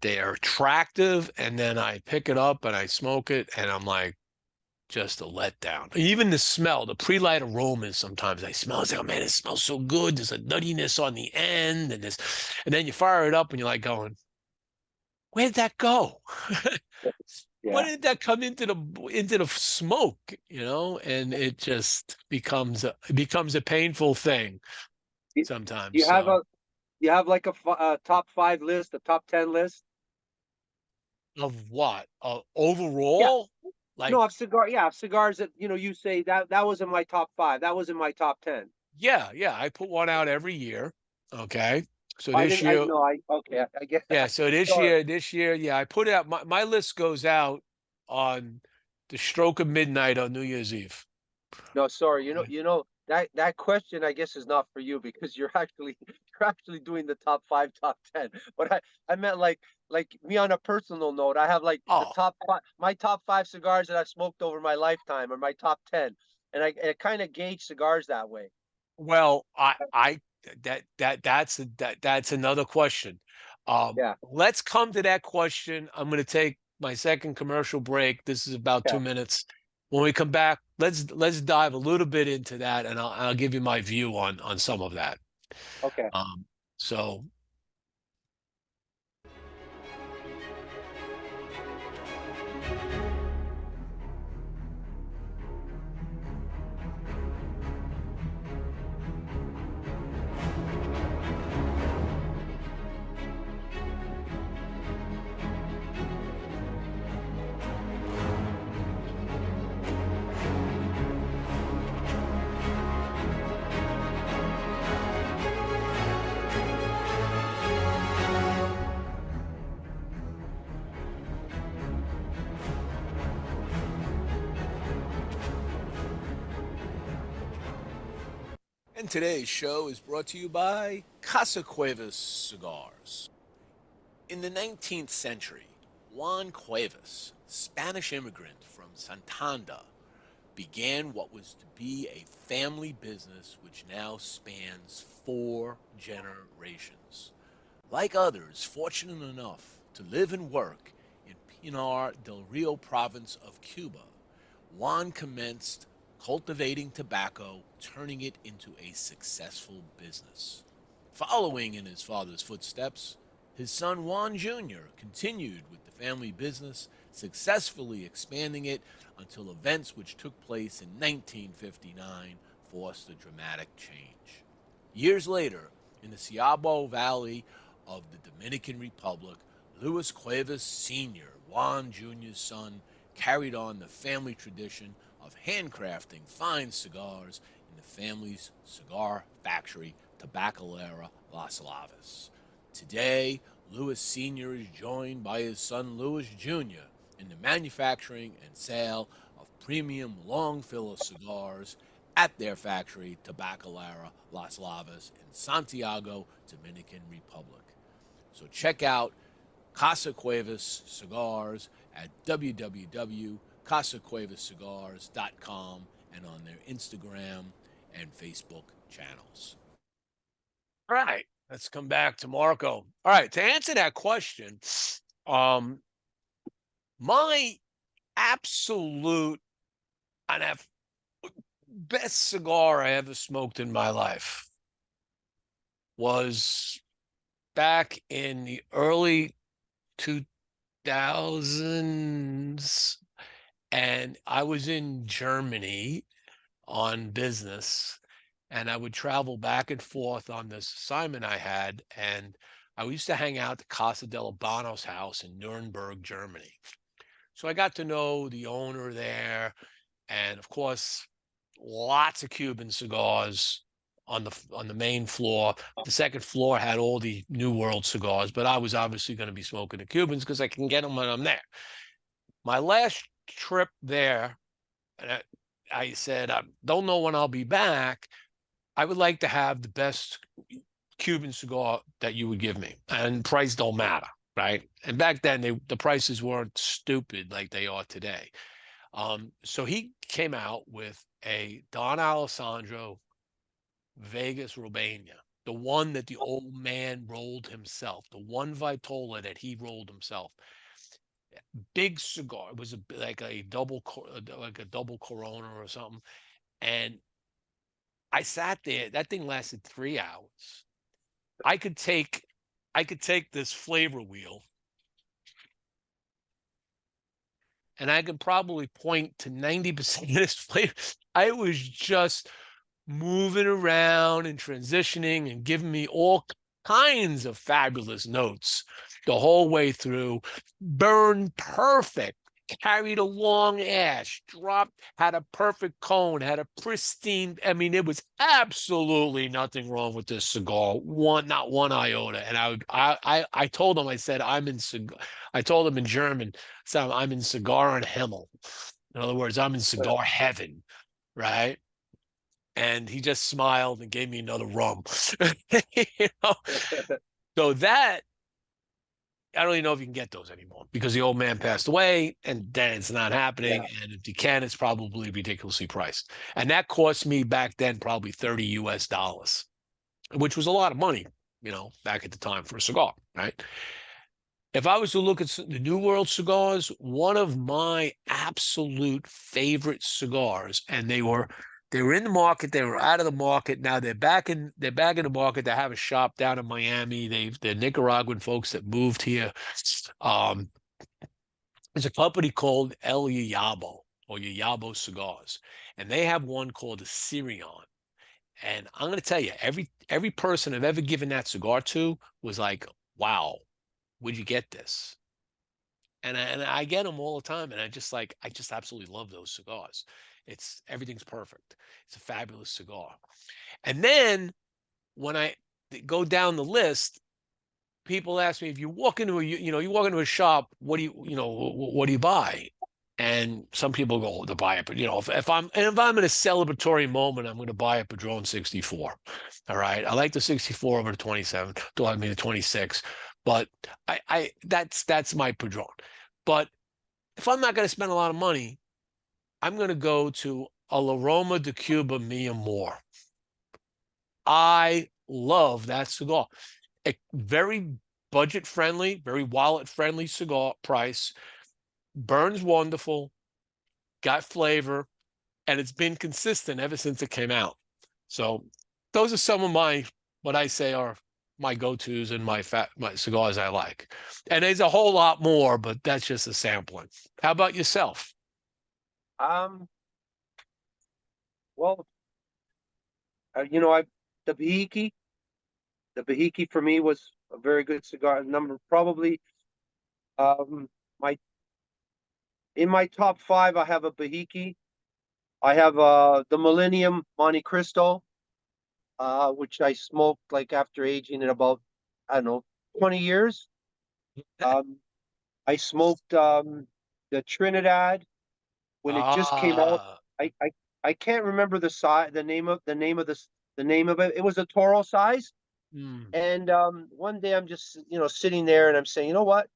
are attractive, and then I pick it up and I smoke it, and I'm like, just a letdown. Even the smell, the pre-light aromas, sometimes I smell. It's like, oh man, it smells so good. There's a nuttiness on the end, and then you fire it up, and you're like going, where did that go? When Yeah, did that come into the smoke? And it just becomes a painful thing. Do sometimes. you have So like a top 5 list, a top 10 list? of what? Yeah. Overall, like No, of cigars that, you say that was in my top 5. That was in my top 10. yeah, I put one out every year. Okay. So I this didn't, I year, no, okay, I get yeah, so sorry. this year, yeah, I put it out. My list goes out on the stroke of midnight on New Year's Eve. No, sorry. Okay. That question I guess is not for you because you're actually you're actually doing the top 5, top 10. But I meant like me on a personal note. I have like the Oh, top 5, my top 5 cigars that I've smoked over my lifetime, or my top 10, and I kind of gauge cigars that way. well, I that's another question. Yeah. Let's come to that question. I'm going to take my second commercial break. This is about Okay. 2 minutes. When we come back, let's dive a little bit into that, and I'll give you my view on some of that. Okay. Um, so and today's show is brought to you by Casa Cuevas Cigars. In the 19th century, Juan Cuevas, Spanish immigrant from Santander, began what was to be a family business which now spans 4 generations. Like others fortunate enough to live and work in Pinar del Rio province of Cuba, Juan commenced cultivating tobacco, turning it into a successful business. Following in his father's footsteps, his son Juan Jr. continued with the family business, successfully expanding it until events which took place in 1959 forced a dramatic change. Years later, in the Ciabo Valley of the Dominican Republic, Luis Cuevas Sr., Juan Jr.'s son, carried on the family tradition of handcrafting fine cigars in the family's cigar factory, Tabacalera Las Lavas. Today, Luis Sr. is joined by his son Luis Jr. in the manufacturing and sale of premium long filler cigars at their factory, Tabacalera Las Lavas in Santiago, Dominican Republic. So check out Casa Cuevas Cigars at www.casacuevascigars.com and on their Instagram and Facebook channels. All right, let's come back to Marco. All right, to answer that question, um, my absolute and have best cigar I ever smoked in my life was back in the early 2000s, and I was in Germany on business, and I would travel back and forth on this assignment I had, and I used to hang out at Casa del Habano's house in Nuremberg, Germany. So I got to know the owner there, and of course, lots of Cuban cigars on the main floor. The second floor had all the New World cigars, but I was obviously going to be smoking the Cubans because I can get them when I'm there. My last trip there, and I said, I don't know when I'll be back. I would like to have the best Cuban cigar that you would give me, and price don't matter, right? And back then, the prices weren't stupid like they are today. So he came out with a Don Alessandro Vegas Robania, the one that the old man rolled himself, the one Vitola that he rolled himself. Big cigar. It was like a double Corona or something. And I sat there. That thing lasted 3 hours. I could take, I could take this flavor wheel, and I could probably point to 90% of this flavor. I was just moving around and transitioning and giving me all kinds of fabulous notes the whole way through. Burned perfect, carried a long ash, dropped, had a perfect cone, had a pristine. I mean, it was absolutely nothing wrong with this cigar. Not one iota. And I told him, I said, I told him in German, so I'm in cigar and Himmel. In other words, I'm in cigar heaven, right? And he just smiled and gave me another rum. You know? So that I don't even know if you can get those anymore because the old man passed away and then it's not happening. Yeah. And if you can, it's probably ridiculously priced. And that cost me back then probably 30 US dollars, which was a lot of money, back at the time for a cigar, right? If I was to look at the New World cigars, one of my absolute favorite cigars, and they were in the market, they were out of the market. Now they're back in the market. They have a shop down in Miami. They're Nicaraguan folks that moved here. Um, there's a company called El Yayabo or Yayabo Cigars, and they have one called the Sirion. And I'm going to tell you, every person I've ever given that cigar to was like, "Wow, where'd you get this?" And I get them all the time, and I just absolutely love those cigars. Everything's perfect. It's a fabulous cigar. And then when I go down the list, people ask me if you walk into a shop, what do you buy? And some people go to buy it, but if I'm in a celebratory moment, I'm going to buy a Padron 64. All right, I like the 64 over the 27. Do I mean the 26? But that's my Padron. But if I'm not going to spend a lot of money, I'm going to go to a La Roma de Cuba Mi Amor. I love that cigar. A very budget friendly, very wallet friendly cigar price. Burns wonderful, got flavor, and it's been consistent ever since it came out. So those are some of what I say are my go-tos and my cigars I like. And there's a whole lot more, but that's just a sampling. How about yourself? Um, well, you know, the Bahiki, the Bahiki for me was a very good cigar. Number probably my in my top five, I have a Bahiki. I have the Millennium Monte Cristo, which I smoked like after aging in about, I don't know, 20 years. Um, I smoked the Trinidad when it just came out. Ah, I I, I can't remember the size, the name of it. It was a Toro size. mm, And one day I'm just, sitting there and I'm saying, you know what?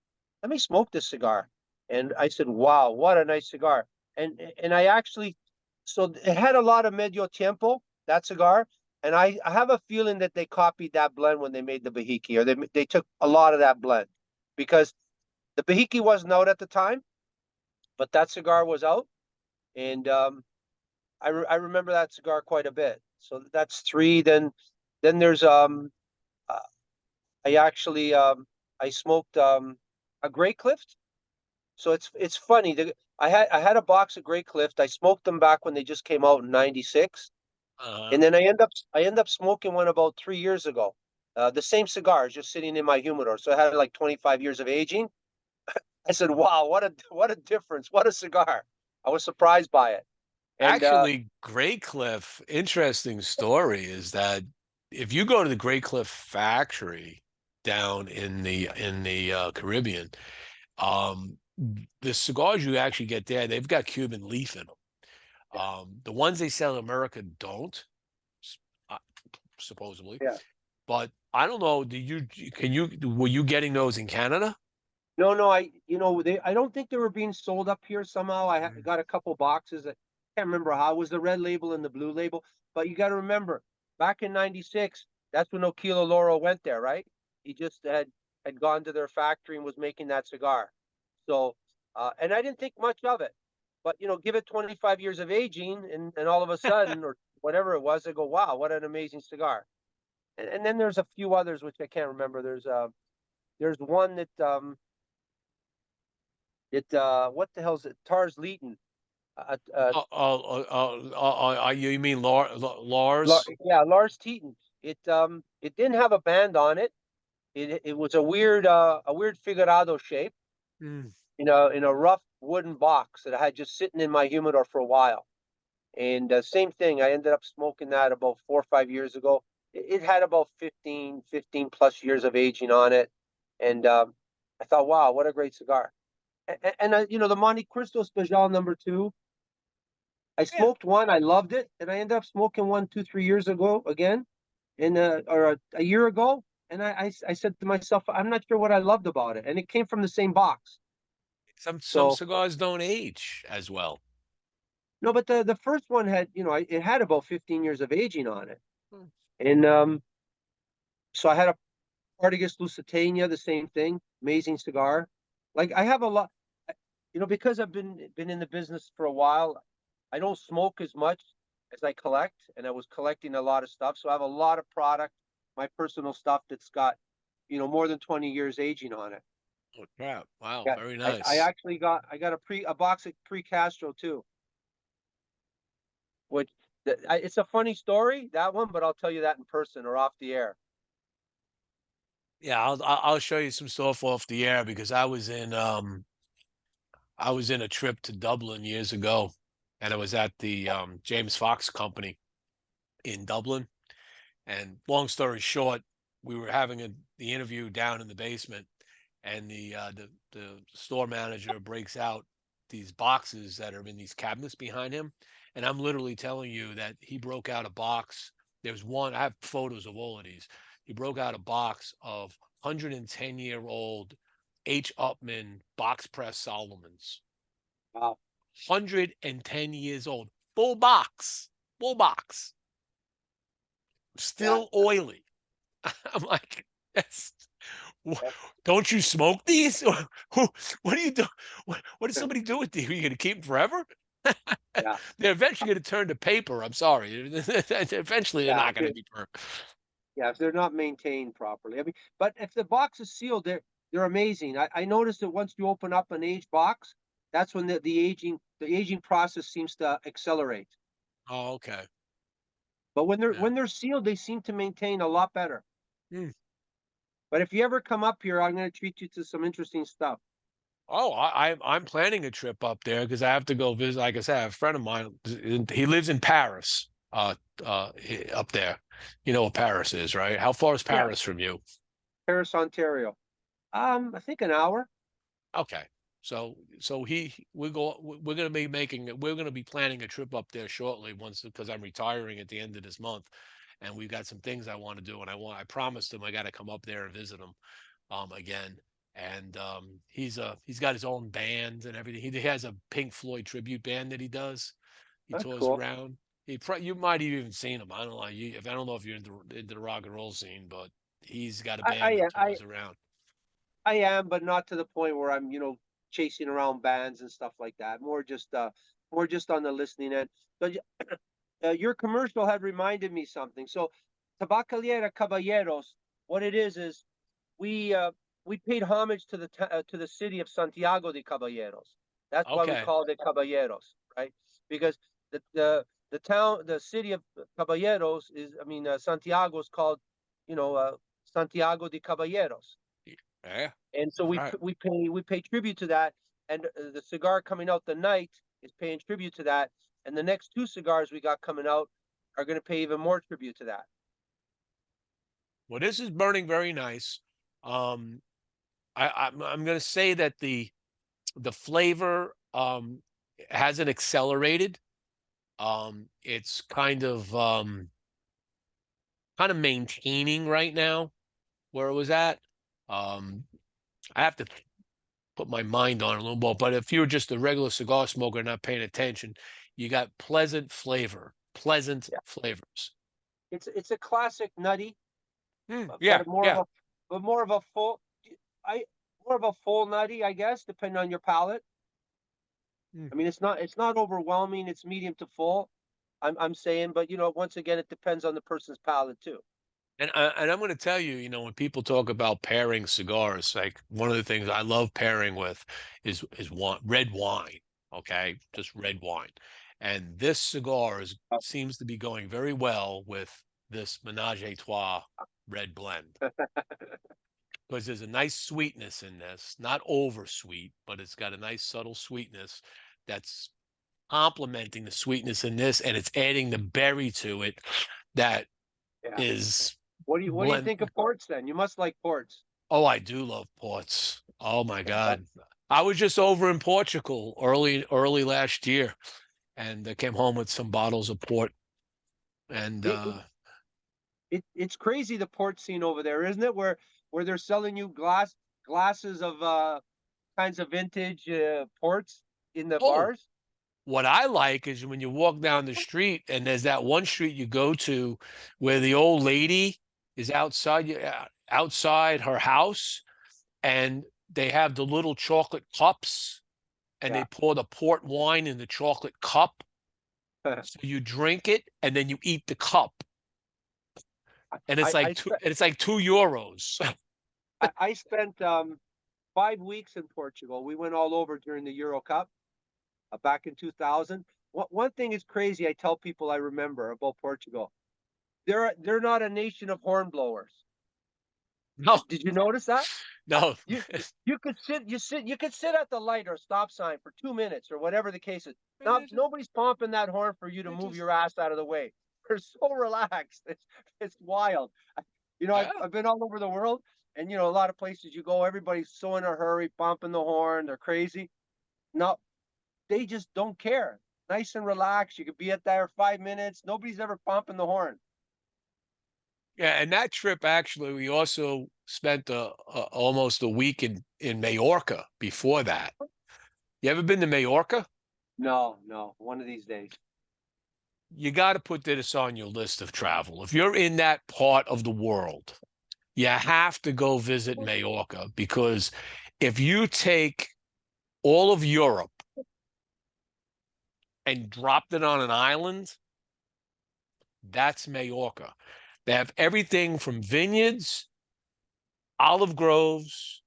Let me smoke this cigar. And I said, wow, what a nice cigar. And I actually, so it had a lot of medio tiempo, that cigar. And I have a feeling that they copied that blend when they made the Bahiki, or they took a lot of that blend because the Bahiki wasn't out at the time, but that cigar was out. And I remember that cigar quite a bit. So that's three. Then there's uh, I actually I smoked a Grey Cliff. So it's funny. I had a box of Grey Cliff. I smoked them back when they just came out in '96, uh, and then I end up smoking one about 3 years ago. The same cigar is just sitting in my humidor. So it had like 25 years of aging. I said, "Wow, what a difference! What a cigar!" I was surprised by it. And actually, Great Cliff, interesting story is that if you go to the Great Cliff factory down in the Caribbean, um, the cigars you actually get there, they've got Cuban leaf in them. yeah, The ones they sell in America don't, s- uh, supposedly. yeah. But I don't know. Were you getting those in Canada? No, no, I don't think they were being sold up here somehow. Mm. Got a couple boxes. I can't remember how. It was the red label and the blue label. But you got to remember, back in '96, that's when Okilo Loro went there, right? He just had gone to their factory and was making that cigar. So, and I didn't think much of it. But give it 25 years of aging, and all of a sudden, or whatever it was, I go, wow, what an amazing cigar. And then there's a few others which I can't remember. There's one that what the hell is it? Tars Leeton. You mean Lars? Yeah, Lars Teton. It didn't have a band on it. It was a weird figurado shape Mm. in a rough wooden box that I had just sitting in my humidor for a while. And same thing, I ended up smoking that about 4 or 5 years ago. It had about 15 plus years of aging on it. And I thought, wow, what a great cigar. And the Monte Cristo Special number 2, I Yeah. smoked one, I loved it. And I ended up smoking one 2, 3 years ago again, or a year ago. And I said to myself, I'm not sure what I loved about it. And it came from the same box. Some So, cigars don't age as well. no, but the first one had, it had about 15 years of aging on it. Hmm. And so I had a Artigas Lusitania, the same thing, amazing cigar. Like I have a lot, because I've been in the business for a while. I don't smoke as much as I collect, and I was collecting a lot of stuff. So I have a lot of product, my personal stuff that's got, more than 20 years aging on it. Oh, crap. Wow, Yeah, very I nice. actually got a box of pre Castro too, which it's a funny story, that one, but I'll tell you that in person or off the air. Yeah, I'll show you some stuff off the air because I was in a trip to Dublin years ago, and I was at the James Fox Company in Dublin. And long story short, we were having the interview down in the basement, and the store manager breaks out these boxes that are in these cabinets behind him, and I'm literally telling you that he broke out a box. There's one. I have photos of all of these. He broke out a box of 110-year-old H. Upman box press Solomons. Wow. 110 years old, full box, Yeah. still oily. I'm like, that's, Yeah. don't you smoke these? What do you do? What does somebody do with these? Are you going to keep them forever? Yeah. They're eventually going to turn to paper. I'm sorry. Eventually, they're Yeah. not going to be perfect. Yeah, if they're not maintained properly. I mean, but if the box is sealed, they're amazing. I noticed that once you open up an aged box, that's when the aging process seems to accelerate. Oh, okay. But when they're Yeah. when they're sealed, they seem to maintain a lot better. Hmm. But if you ever come up here, I'm going to treat you to some interesting stuff. Oh, I'm planning a trip up there because I have to go visit. Like I said, I have a friend of mine. He lives in Paris. Up there. You know what Paris is, right? How far is Yeah, Paris from you? Paris, Ontario. I think an hour. Okay. So we're going to be we're going to be planning a trip up there shortly once because I'm retiring at the end of this month, and we've got some things I want to do, and I promised him I got to come up there and visit him again. And he's got his own band and everything. He has a Pink Floyd tribute band that he does. He That's tours cool. around. You might have even seen him. I don't know. If I don't know if you're into the rock and roll scene, but he's got a I band I that I tours around. I am, but not to the point where I'm, chasing around bands and stuff like that. More just on the listening end. But your commercial had reminded me something. So, Tabacalera Caballeros, what it is we paid homage to the city of Santiago de Caballeros. That's why we Okay. called it Caballeros, right? Because the city of Caballeros Santiago is called, Santiago de Caballeros, Yeah. and so we Right. we pay tribute to that, and the cigar coming out tonight is paying tribute to that, and the next 2 cigars we got coming out are going to pay even more tribute to that. Well, this is burning very nice. Um, I'm going to say that the flavor hasn't accelerated. It's kind of maintaining right now where it was at. Um, I have to put my mind on it a little more. But if you're just a regular cigar smoker not paying attention, you got pleasant Yeah, flavors. it's a classic nutty, Yeah, but more of yeah. a but more of a full I more of a full nutty, I guess, depending on your palate. Mm. I mean, it's not overwhelming. It's medium to full. I'm saying, but once again, it depends on the person's palate too. And I'm going to tell you, when people talk about pairing cigars, like one of the things I love pairing with is red wine. okay? Just red wine. And this cigar seems to be going very well with this Menage a Trois red blend because there's a nice sweetness in this, not over sweet, but it's got a nice subtle sweetness that's complementing the sweetness in this, and it's adding the berry to it that Yeah. is What do you blend. think of ports then? You must like ports. Oh, I do love ports. Oh my God. I was just over in Portugal early last year, and I came home with some bottles of port. And It, it, it's crazy the port scene over there, isn't it? Where they're selling you glasses of kinds of vintage ports in the oh, bars. what I like is when you walk down the street, and there's that one street you go to where the old lady is outside her house, and they have the little chocolate cups, and they Yeah. pour the port wine in the chocolate cup. So you drink it, and then you eat the cup, and I, I, it's like €2. I spent 5 weeks in Portugal. We went all over during the Euro Cup back in 2000. One thing is crazy. I tell people I remember about Portugal. They're not a nation of hornblowers. No, Did you notice that? no. You you could sit at the light or stop sign for 2 minutes or whatever the case is. Now nobody's pumping that horn for you to They move just your ass out of the way. They're so relaxed. It's wild. yeah. I've been all over the world, and a lot of places you go, everybody's so in a hurry, bumping the horn. They're crazy. No, they just don't care. Nice and relaxed. You could be at there 5 minutes. Nobody's ever pumping the horn. Yeah, and that trip actually, we also spent almost a week in Majorca before that. You ever been to Majorca? No, no. One of these days. You got to put this on your list of travel. If you're in that part of the world, you have to go visit Majorca because if you take all of Europe and dropped it on an island, that's Majorca. They have everything from vineyards, olive groves,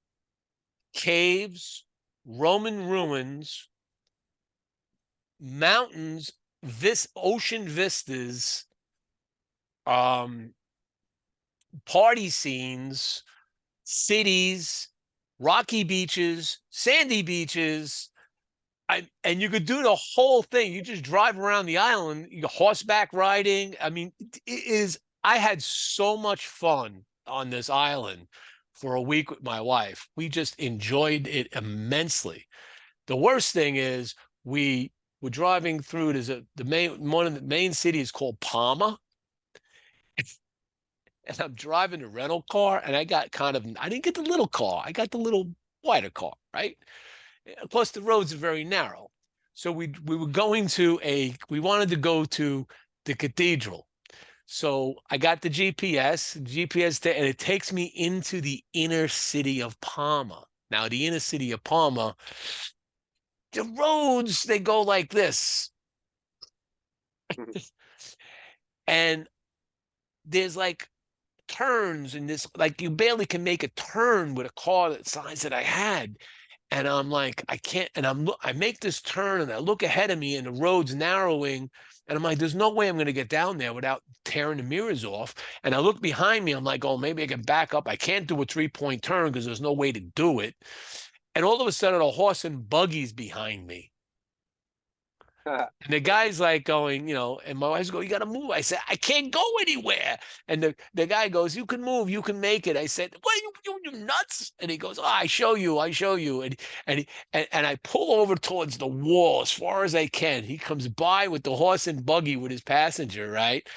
caves, Roman ruins, mountains, ocean vistas, um, party scenes, cities, rocky beaches, sandy beaches. And you could do the whole thing. You just drive around the island, you horseback riding. I mean, it is. I had so much fun on this island for a week with my wife. We just enjoyed it immensely. The worst thing is we were driving through. One of the main cities called Palma, and I'm driving a rental car, and I didn't get the little car. I got the little wider car, right? Plus the roads are very narrow. So we wanted to go to the cathedral. So I got the GPS, and it takes me into the inner city of Palma. Now, the inner city of Palma, the roads, they go like this. And there's like turns in this, like you barely can make a turn with a car the size that I had. And I'm like, I can't, and I make this turn and I look ahead of me and the road's narrowing. And I'm like, there's no way I'm going to get down there without tearing the mirrors off. And I look behind me, I'm like, oh, maybe I can back up. I can't do a 3-point turn because there's no way to do it. And all of a sudden, a horse and buggy's behind me. And the guy's like going, and my wife's going, you got to move. I said, I can't go anywhere. And the guy goes, you can move, you can make it. I said, what are you nuts? And he goes, oh, I show you. And I pull over towards the wall as far as I can. He comes by with the horse and buggy with his passenger, right?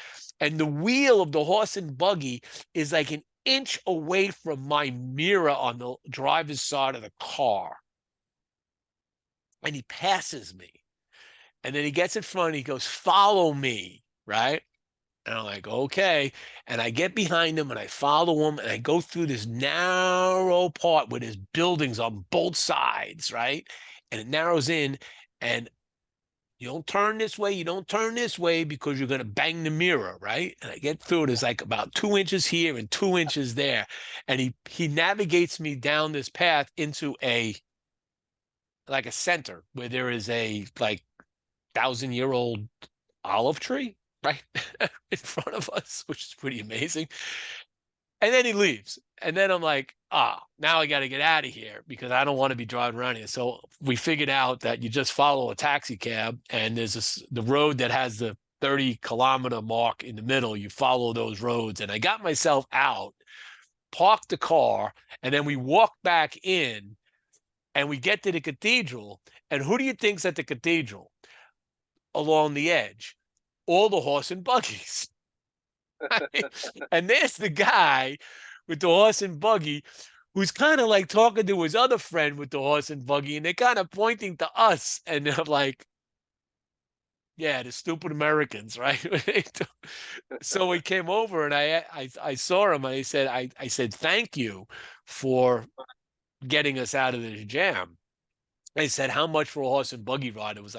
And the wheel of the horse and buggy is like an inch away from my mirror on the driver's side of the car. And he passes me. And then he gets in front, he goes, follow me, right? And I'm like, okay. And I get behind him and I follow him and I go through this narrow part where there's buildings on both sides, right? And it narrows in and you don't turn this way, you don't turn this way because you're going to bang the mirror, right? And I get through, there's like about 2 inches here and 2 inches there. And he navigates me down this path into a like a center where there is a like 1,000-year-old olive tree right in front of us, which is pretty amazing. And then he leaves. And then I'm like, now I got to get out of here because I don't want to be driving around here. So we figured out that you just follow a taxi cab, and there's the road that has the 30-kilometer mark in the middle. You follow those roads. And I got myself out, parked the car, and then we walked back in, and we get to the cathedral. And who do you think's at the cathedral along the edge? All the horse and buggies. And there's the guy with the horse and buggy who's kind of like talking to his other friend with the horse and buggy, and they're kind of pointing to us, and they're like, yeah, the stupid Americans, right? So he came over, and I saw him, and I said thank you for getting us out of this jam. I said, how much for a horse and buggy ride? It's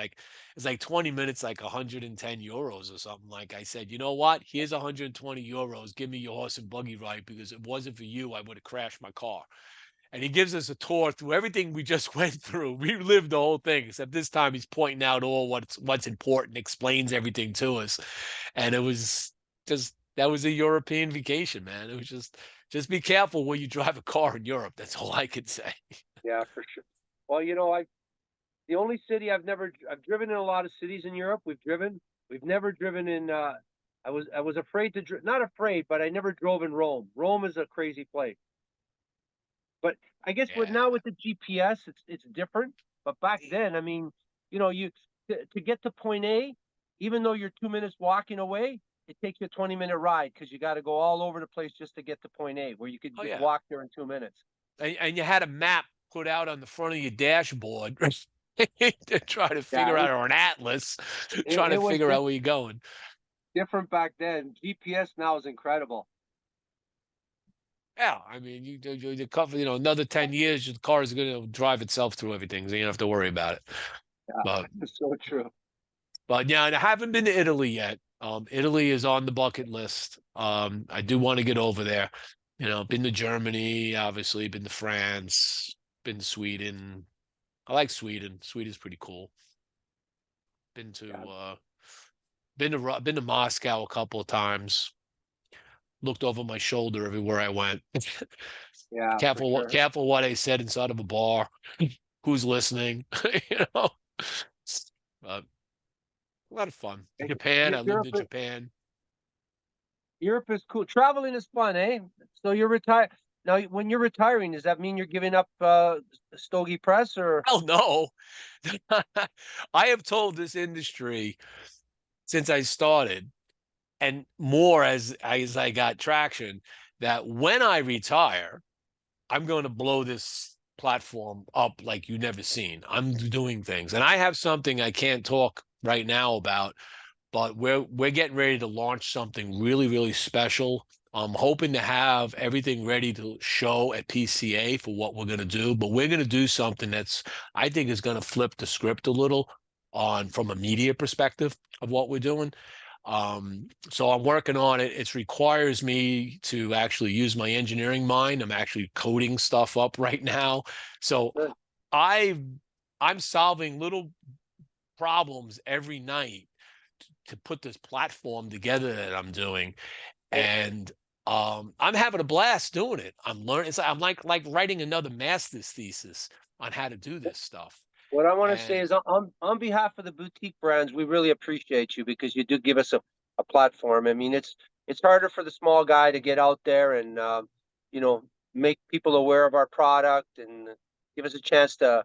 like 20 minutes, like 110 euros or something. Like I said, you know what? Here's 120 euros. Give me your horse and buggy ride, because it wasn't for you, I would have crashed my car. And he gives us a tour through everything we just went through. We lived the whole thing, except this time he's pointing out all what's important, explains everything to us. And it was just, that was a European vacation, man. It was just be careful when you drive a car in Europe. That's all I could say. Yeah, for sure. Well, the only city I've driven in a lot of cities in Europe. We've never driven in. I was afraid to not afraid, but I never drove in Rome. Rome is a crazy place. But I guess with Yeah. now with the GPS, it's different. But back then, I mean, you to get to point A, even though you're 2 minutes walking away, it takes you a 20-minute ride because you got to go all over the place just to get to point A, where you could Oh just yeah. walk there in 2 minutes. And you had a map put out on the front of your dashboard to try to Yeah, figure out, or an atlas, trying to it was figure out where you're going. different back then. GPS now is incredible. Yeah, I mean, you cover, another 10 years, the car is going to drive itself through everything, so you don't have to worry about it. Yeah, But, so true. but yeah, and I haven't been to Italy yet. Italy is on the bucket list. I do want to get over there. Been to Germany, obviously, been to France, been to Sweden. I like Sweden. Sweden's pretty cool. Been Yeah, to been to Moscow a couple of times. Looked over my shoulder everywhere I went. yeah, for sure. Careful what I said inside of a bar. Who's listening? you know. But a lot of fun. Japan. I lived Europe, in Japan. Europe is cool. Traveling is fun, eh? So you're retired now. When you're retiring, does that mean you're giving up Stogie Press or? Oh no. I have told this industry since I started, and more as I got traction, that when I retire, I'm going to blow this platform up like you've never seen. I'm doing things, and I have something I can't talk right now about, but we're getting ready to launch something really, really special. I'm hoping to have everything ready to show at PCA for what we're going to do, but we're going to do something that's, I think, is going to flip the script a little on from a media perspective of what we're doing. So I'm working on it. It requires me to actually use my engineering mind. I'm actually coding stuff up right now. So Good. I I'm solving little problems every night to put this platform together that I'm doing. Well, And I'm having a blast doing it. I'm learning. I'm like writing another master's thesis on how to do this stuff. what I want to say And is on behalf of the boutique brands, we really appreciate you because you do give us a platform. I mean, it's harder for the small guy to get out there and you know make people aware of our product and give us a chance to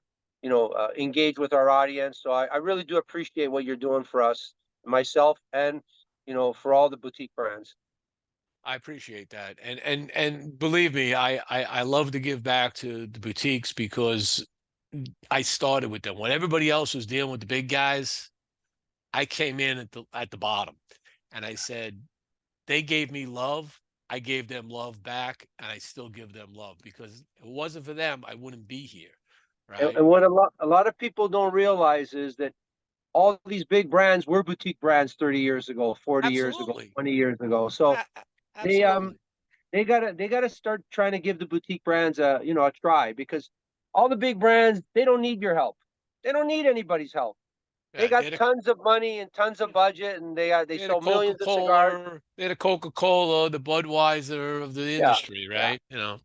engage with our audience. So I really do appreciate what you're doing for us, myself, and for all the boutique brands. I appreciate that. And believe me, I love to give back to the boutiques because I started with them. When everybody else was dealing with the big guys, I came in at the bottom. And I said, they gave me love. I gave them love back, and I still give them love, because if it wasn't for them, I wouldn't be here. Right? And what a lot of people don't realize is that all these big brands were boutique brands 30 years ago, 40 years ago, Absolutely. 20 years ago. So they Absolutely. they gotta start trying to give the boutique brands a try because all the big brands they don't need your help. They don't need anybody's help. They Yeah, got tons of money and tons of budget, and they they're the sell millions of cigars. Coca-Cola, they're the Coca-Cola, the Budweiser of the Yeah, industry, yeah. right? You know.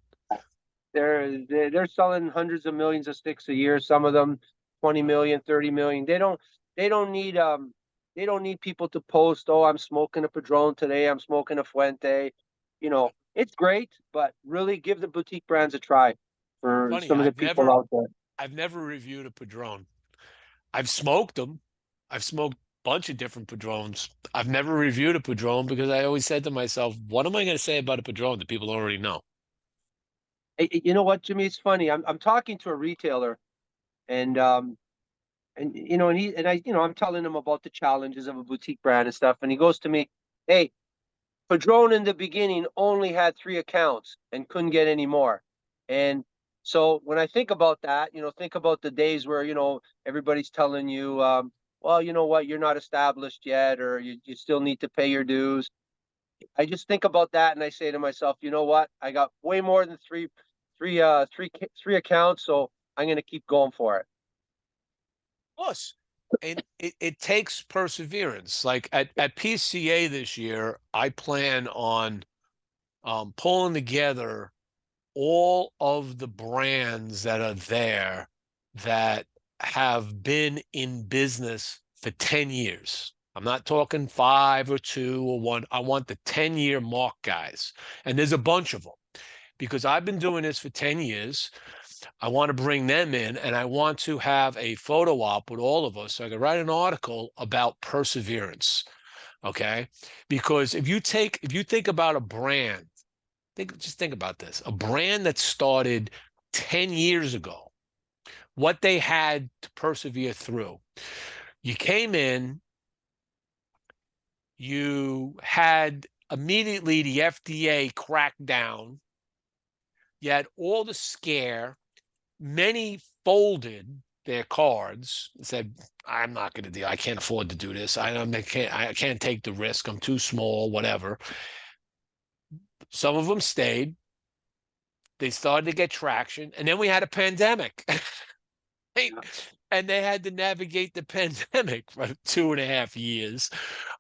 They're selling hundreds of millions of sticks a year. Some of them 20 million, 30 million. They don't need they don't need people to post, oh, I'm smoking a Padron today, I'm smoking a Fuente. You know, it's great, but really give the boutique brands a try for Funny, some of the people out there. I've never reviewed a Padron. I've smoked them. I've smoked a bunch of different Padrones. I've never reviewed a Padron because I always said to myself, what am I going to say about a Padron that people already know? You know what, Jimmy? It's funny. I'm talking to a retailer, and you know, and he and I, you know, I'm telling him about the challenges of a boutique brand and stuff, and he goes to me, "Hey, Padron in the beginning only had 3 accounts and couldn't get any more." And so when I think about that, you know, think about the days where, you know, everybody's telling you, well, you know what, you're not established yet, or you still need to pay your dues. I just think about that and I say to myself, you know what, I got way more than three accounts, so I'm going to keep going for it. Plus, and it takes perseverance. Like at PCA this year, I plan on pulling together all of the brands that are there that have been in business for 10 years. I'm not talking 5 or 2 or 1. I want the 10-year mark guys. And there's a bunch of them because I've been doing this for 10 years. I want to bring them in and I want to have a photo op with all of us so I can write an article about perseverance. Okay. Because if you think about a brand, just think about this. A brand that started 10 years ago, what they had to persevere through. You came in, you had immediately the FDA crack down. You had all the scare. Many folded their cards and said, I'm not going to do, I can't afford to do this. I can't take the risk. I'm too small, whatever. Some of them stayed. They started to get traction. And then we had a pandemic. Right? And they had to navigate the pandemic for 2.5 years.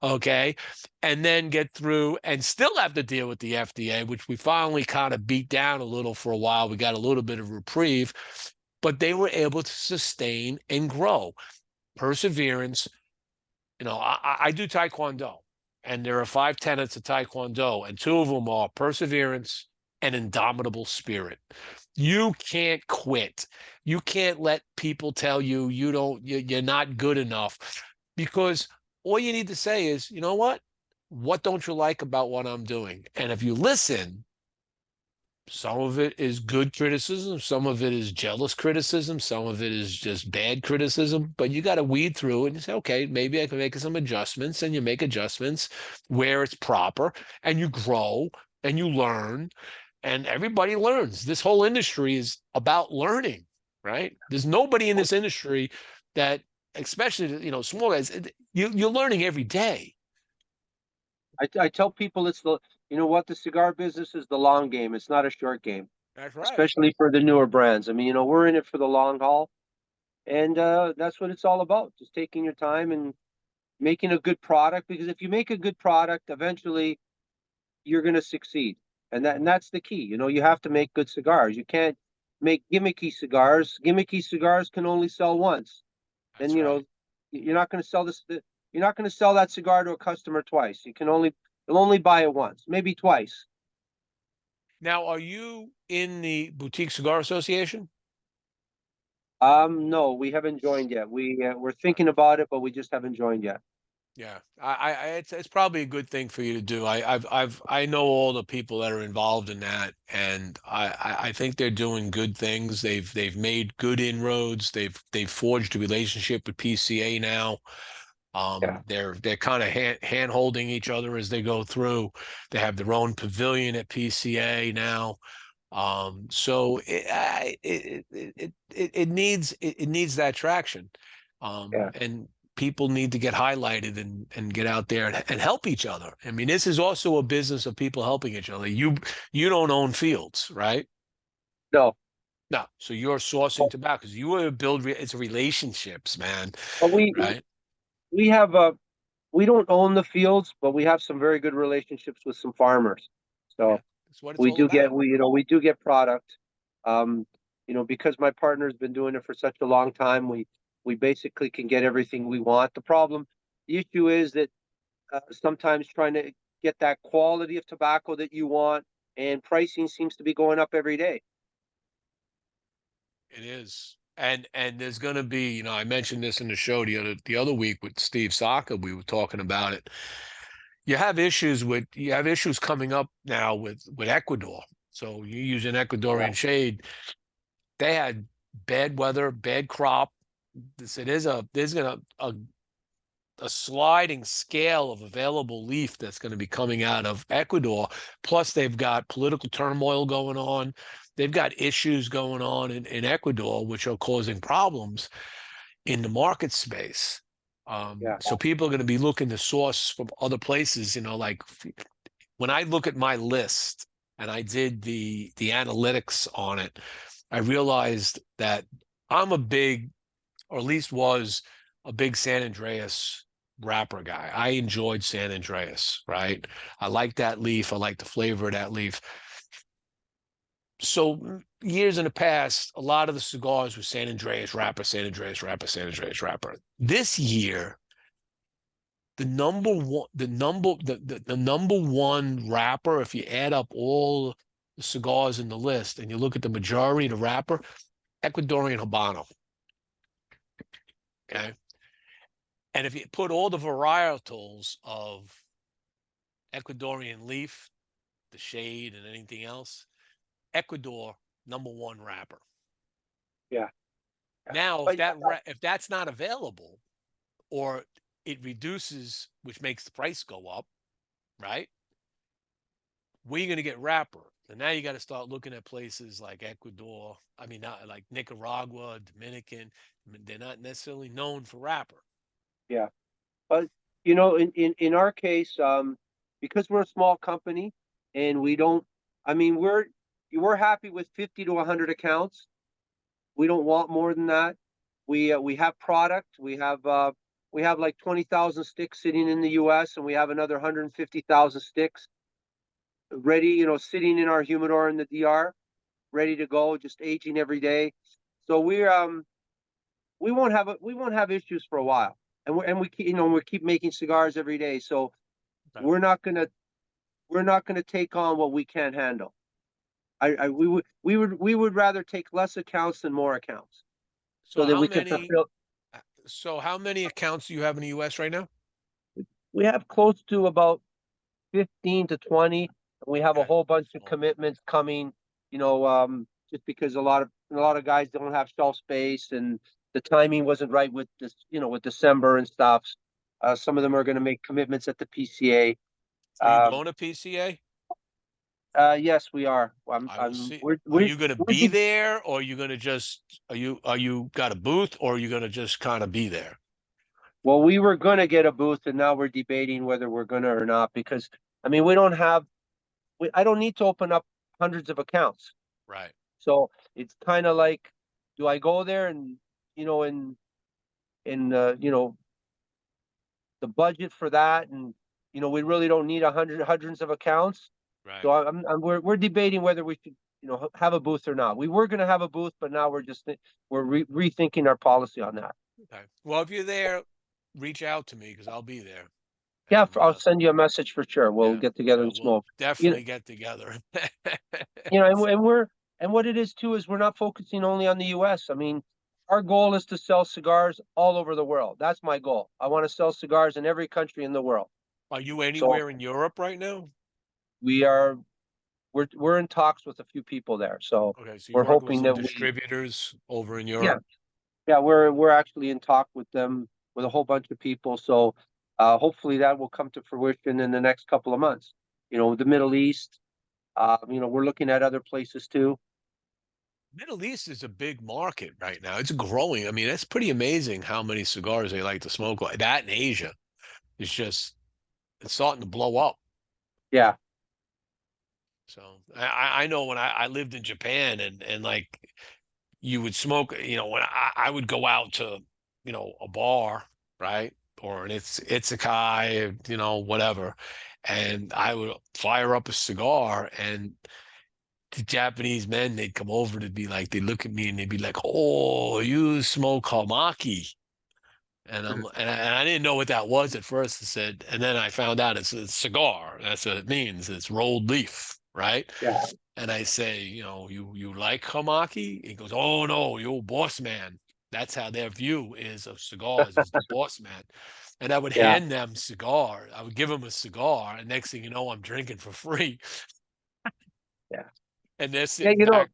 Okay. And then get through and still have to deal with the FDA, which we finally kind of beat down a little for a while. We got a little bit of reprieve, but they were able to sustain and grow. Perseverance. You know, I do Taekwondo, and there are 5 tenets of Taekwondo, and 2 of them are perseverance and indomitable spirit. You can't quit. You can't let people tell you you're not good enough because all you need to say is, you know what? What don't you like about what I'm doing? And if you listen, some of it is good criticism, some of it is jealous criticism, some of it is just bad criticism, but you got to weed through it and say, okay, maybe I can make some adjustments, and you make adjustments where it's proper, and you grow and you learn, and everybody learns. This whole industry is about learning, right? There's nobody in this industry that, especially, you know, small guys, you're learning every day. I tell people it's you know what, the cigar business is the long game. It's not a short game, That's right. especially for the newer brands. I mean, you know, we're in it for the long haul, and that's what it's all about. Just taking your time and making a good product. Because if you make a good product, eventually you're going to succeed, and that's the key. You know, you have to make good cigars. You can't make gimmicky cigars. Gimmicky cigars can only sell once. Then That's you know right. you're not going to sell this. You're not going to sell that cigar to a customer twice. You'll only buy it once, maybe twice. Now, are you in the Boutique Cigar Association? No, we haven't joined yet. We're thinking about it, but we just haven't joined yet. Yeah, it's probably a good thing for you to do. I know all the people that are involved in that, and I think they're doing good things. They've made good inroads. They've forged a relationship with PCA now. Yeah, They're kind of hand holding each other as they go through. They have their own pavilion at PCA now. So it needs that traction. yeah. And people need to get highlighted and get out there and help each other. I mean, this is also a business of people helping each other. You don't own fields, right? No, No, so you're sourcing tobacco because you want to build. It's relationships, man. But Right? we have we don't own the fields, but we have some very good relationships with some farmers. Yeah, So that's what it's we all do get about. we you know we do get product. Um, because my partner's been doing it for such a long time, we basically can get everything we want. The issue is that sometimes trying to get that quality of tobacco that you want, and pricing seems to be going up every day. It is. And there's going to be, I mentioned this in the show the other week with Steve Saka. We were talking about it. You have issues coming up now with Ecuador. So you use an Yeah, Ecuadorian shade. They had bad weather, bad crop. So there's gonna a sliding scale of available leaf that's going to be coming out of Ecuador. Plus, they've got political turmoil going on. They've got issues going on in Ecuador, which are causing problems in the market space. yeah, So people are going to be looking to source from other places. Like when I look at my list and I did the analytics on it, I realized that I'm a big, or at least was a big San Andreas wrapper guy. I enjoyed San Andreas, right? I like that leaf. I like the flavor of that leaf. So years in the past, a lot of the cigars were San Andreas wrapper, San Andreas wrapper, San Andreas wrapper. This year, the number one wrapper, if you add up all the cigars in the list and you look at the majority of the wrapper, Ecuadorian Habano. Okay. And if you put all the varietals of Ecuadorian leaf, the shade, and anything else, Ecuador number one wrapper. yeah. Now, But if that's not available, or it reduces, which makes the price go up, right? Where you going to get wrapper? And now you got to start looking at places like Ecuador. I mean, not like Nicaragua, Dominican. I mean, they're not necessarily known for wrapper. yeah, but in our case, because we're a small company and we don't, I mean, we're happy with 50 to 100 accounts. We don't want more than that. We have product. We have like 20,000 sticks sitting in the U.S. and we have another 150,000 sticks ready, sitting in our humidor in the DR, ready to go, just aging every day. So we won't have issues for a while, and we keep, we keep making cigars every day. So Okay. we're not gonna take on what we can't handle. We would rather take less accounts than more accounts, So so that how we can many? fulfill. So how many accounts do you have in the U.S. right now? We have close to about 15 to 20. We have a Okay. whole bunch of So, commitments coming. Just because a lot of guys don't have shelf space, and the timing wasn't right with this, with December and stuff. Some of them are going to make commitments at the PCA. are you Um, going to PCA? yes, we are. I will see. Are We're you going to we're be de- there, or are you going to just are you got a booth, or are you going to just kind of be there? well, we were going to get a booth, and now we're debating whether we're going to or not, because I mean, we don't have. I don't need to open up hundreds of accounts. Right. So it's kind of like, do I go there and you know, in the budget for that, and we really don't need hundreds of accounts. Right. So we're debating whether we should have a booth or not. We were going to have a booth, but now we're rethinking our policy on that. Okay. Well, if you're there, reach out to me because I'll be there. Yeah, And I'll send you a message for sure. We'll yeah, get together and we'll smoke. You know, definitely get together. and what it is too is we're not focusing only on the U.S. I mean, our goal is to sell cigars all over the world. That's my goal. I want to sell cigars in every country in the world. Are you So anywhere in Europe right now? we are we're in talks with a few people there. So Okay, so you're we're working with hoping some that we distributors over in yeah Europe. yeah we're actually in talk with them, with a whole bunch of people. So hopefully that will come to fruition in the next couple of months. The Middle East. We're looking at other places too. Middle East is a big market right now. It's growing. I mean, it's pretty amazing how many cigars they like to smoke like that in Asia. It's just it's starting to blow up. Yeah, So I know when I lived in Japan and like you would smoke, when I would go out to, a bar, right? Or an it's a kai, whatever. And I would fire up a cigar, and the Japanese men, they'd come over to be like, they'd look at me and they'd be like, "Oh, you smoke hamaki." And I didn't know what that was at first. I said, and then I found out it's a cigar. That's what it means. It's rolled leaf, right? Yeah. And I say, you like hamaki? He goes, "Oh no, you boss man." That's how their view is of cigars, is the boss man. And I would Yeah. hand them cigar. I would give them a cigar, and next thing you know, I'm drinking for free. Yeah. And they're Yeah. sitting back.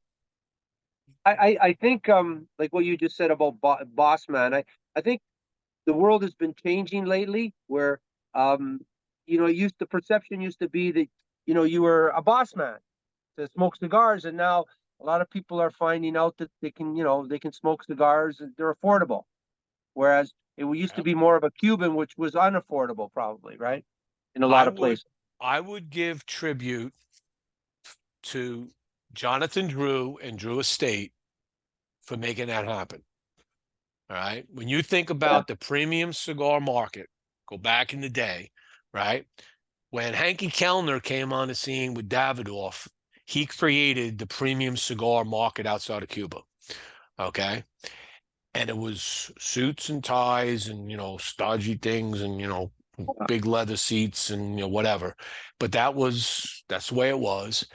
I think like what you just said about boss man. I think the world has been changing lately, where um the perception used to be that you were a boss man to smoke cigars, and now a lot of people are finding out that they can smoke cigars and they're affordable, whereas it used to Yep. be more of a Cuban, which was unaffordable, probably, right, in a I lot of would places. I would give tribute to Jonathan Drew and Drew Estate for making that happen. All right. When you think Yeah. about the premium cigar market, go back in the day, right? When Hanky Kellner came on the scene with Davidoff, he created the premium cigar market outside of Cuba. Okay. And it was suits and ties and, stodgy things and, big leather seats and, whatever. But that's the way it was.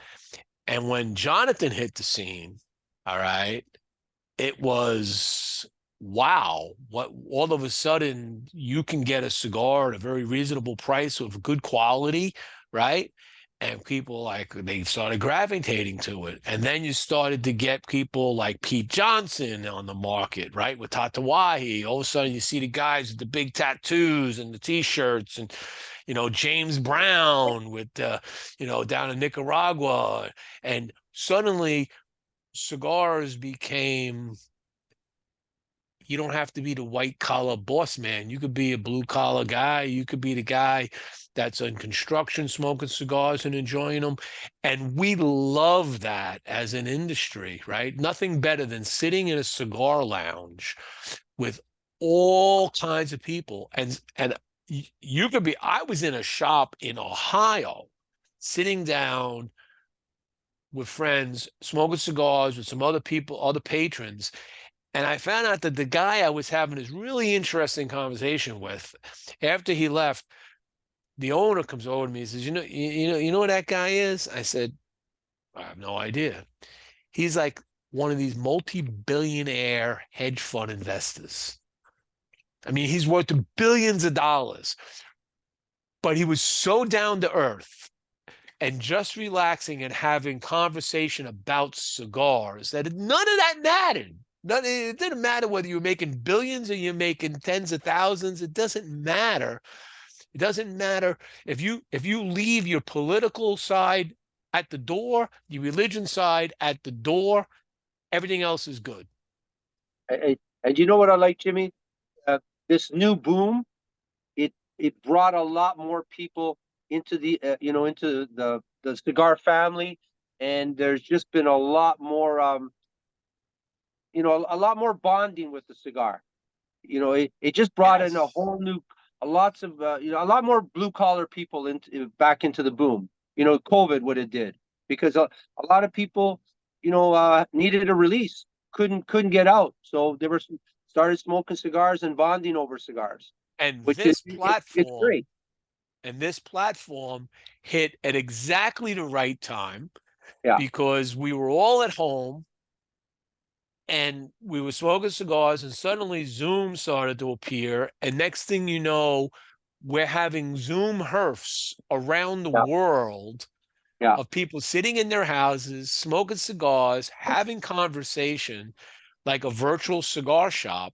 And when Jonathan hit the scene, all right, it was wow. What all of a sudden you can get a cigar at a very reasonable price of good quality, right? And people they started gravitating to it. And then you started to get people like Pete Johnson on the market, right? With Tatawahi. All of a sudden you see the guys with the big tattoos and the t-shirts, and James Brown with down in Nicaragua. And suddenly cigars became, you don't have to be the white collar boss man. You could be a blue collar guy. You could be the guy that's in construction smoking cigars and enjoying them. And we love that as an industry, right? Nothing better than sitting in a cigar lounge with all kinds of people. And you could be, I was in a shop in Ohio sitting down with friends, smoking cigars with some other people, other patrons, and I found out that the guy I was having this really interesting conversation with, after he left, the owner comes over to me and says, "You know what that guy is?" I said, "I have no idea." He's like one of these multi-billionaire hedge fund investors. I mean, he's worth billions of dollars, but he was so down to earth and just relaxing and having conversation about cigars that none of that mattered. It didn't matter whether you're making billions or you're making tens of thousands. It doesn't matter. It doesn't matter if you leave your political side at the door, your religion side at the door, everything else is good. And you know what I like, Jimmy? This new boom, it brought a lot more people into the cigar family, and there's just been a lot more a lot more bonding with the cigar. It just brought in a Yes. whole new, lots of a lot more blue collar people into back into the boom. COVID, what it did, because a lot of people needed a release, couldn't get out, so they were started smoking cigars and bonding over cigars, And which is this it's platform, great. and this platform hit at exactly the right time Yeah. because we were all at home and we were smoking cigars, and suddenly Zoom started to appear. And next thing you know, we're having Zoom herfs around the Yeah. world Yeah. of people sitting in their houses, smoking cigars, having conversation like a virtual cigar shop.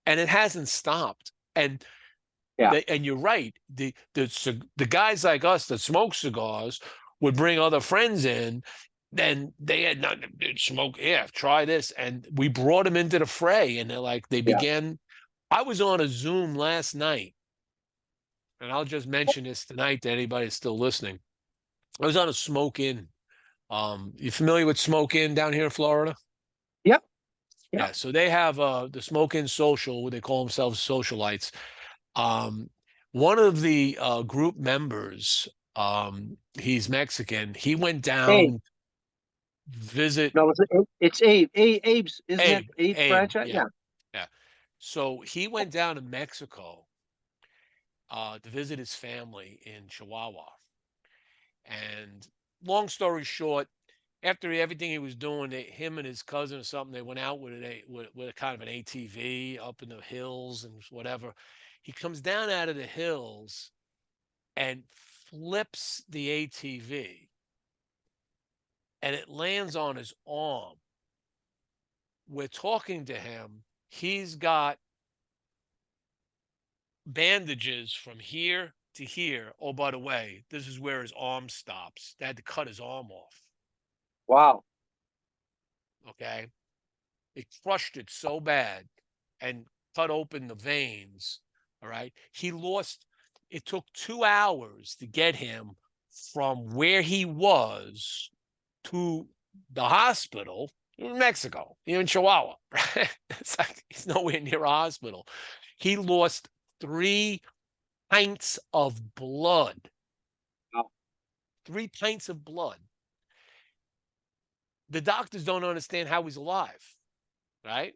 And it hasn't stopped. Yeah. And you're right. The guys like us that smoke cigars would bring other friends in. Then they had nothing to smoke. Yeah, try this, and we brought them into the fray. And they Yeah. began. I was on a Zoom last night, and I'll just mention this tonight to anybody that's still listening. I was on a smoke in. You familiar with smoke in down here in Florida? Yep. Yeah. Yeah, so they have the Smoke-In Social, they call themselves socialites. Um, one of the group members, he's Mexican. He went Abe. down visit No, it's Abe. Abe's, isn't it? Abe. Abe's Abe, franchise? yeah, Yeah. yeah. So he went down to Mexico to visit his family in Chihuahua. And long story short, after everything he was doing, him and his cousin or something, they went out with with a kind of an ATV up in the hills and whatever. He comes down out of the hills and flips the ATV, and it lands on his arm. We're talking to him. He's got bandages from here to here. Oh, by the way, this is where his arm stops. They had to cut his arm off. Wow. Okay. It crushed it so bad and cut open the veins. All right. It took 2 hours to get him from where he was to the hospital in Mexico, in Chihuahua. Right? It's like he's nowhere near a hospital. He lost 3 pints of blood. Wow. 3 pints of blood. The doctors don't understand how he's alive, right?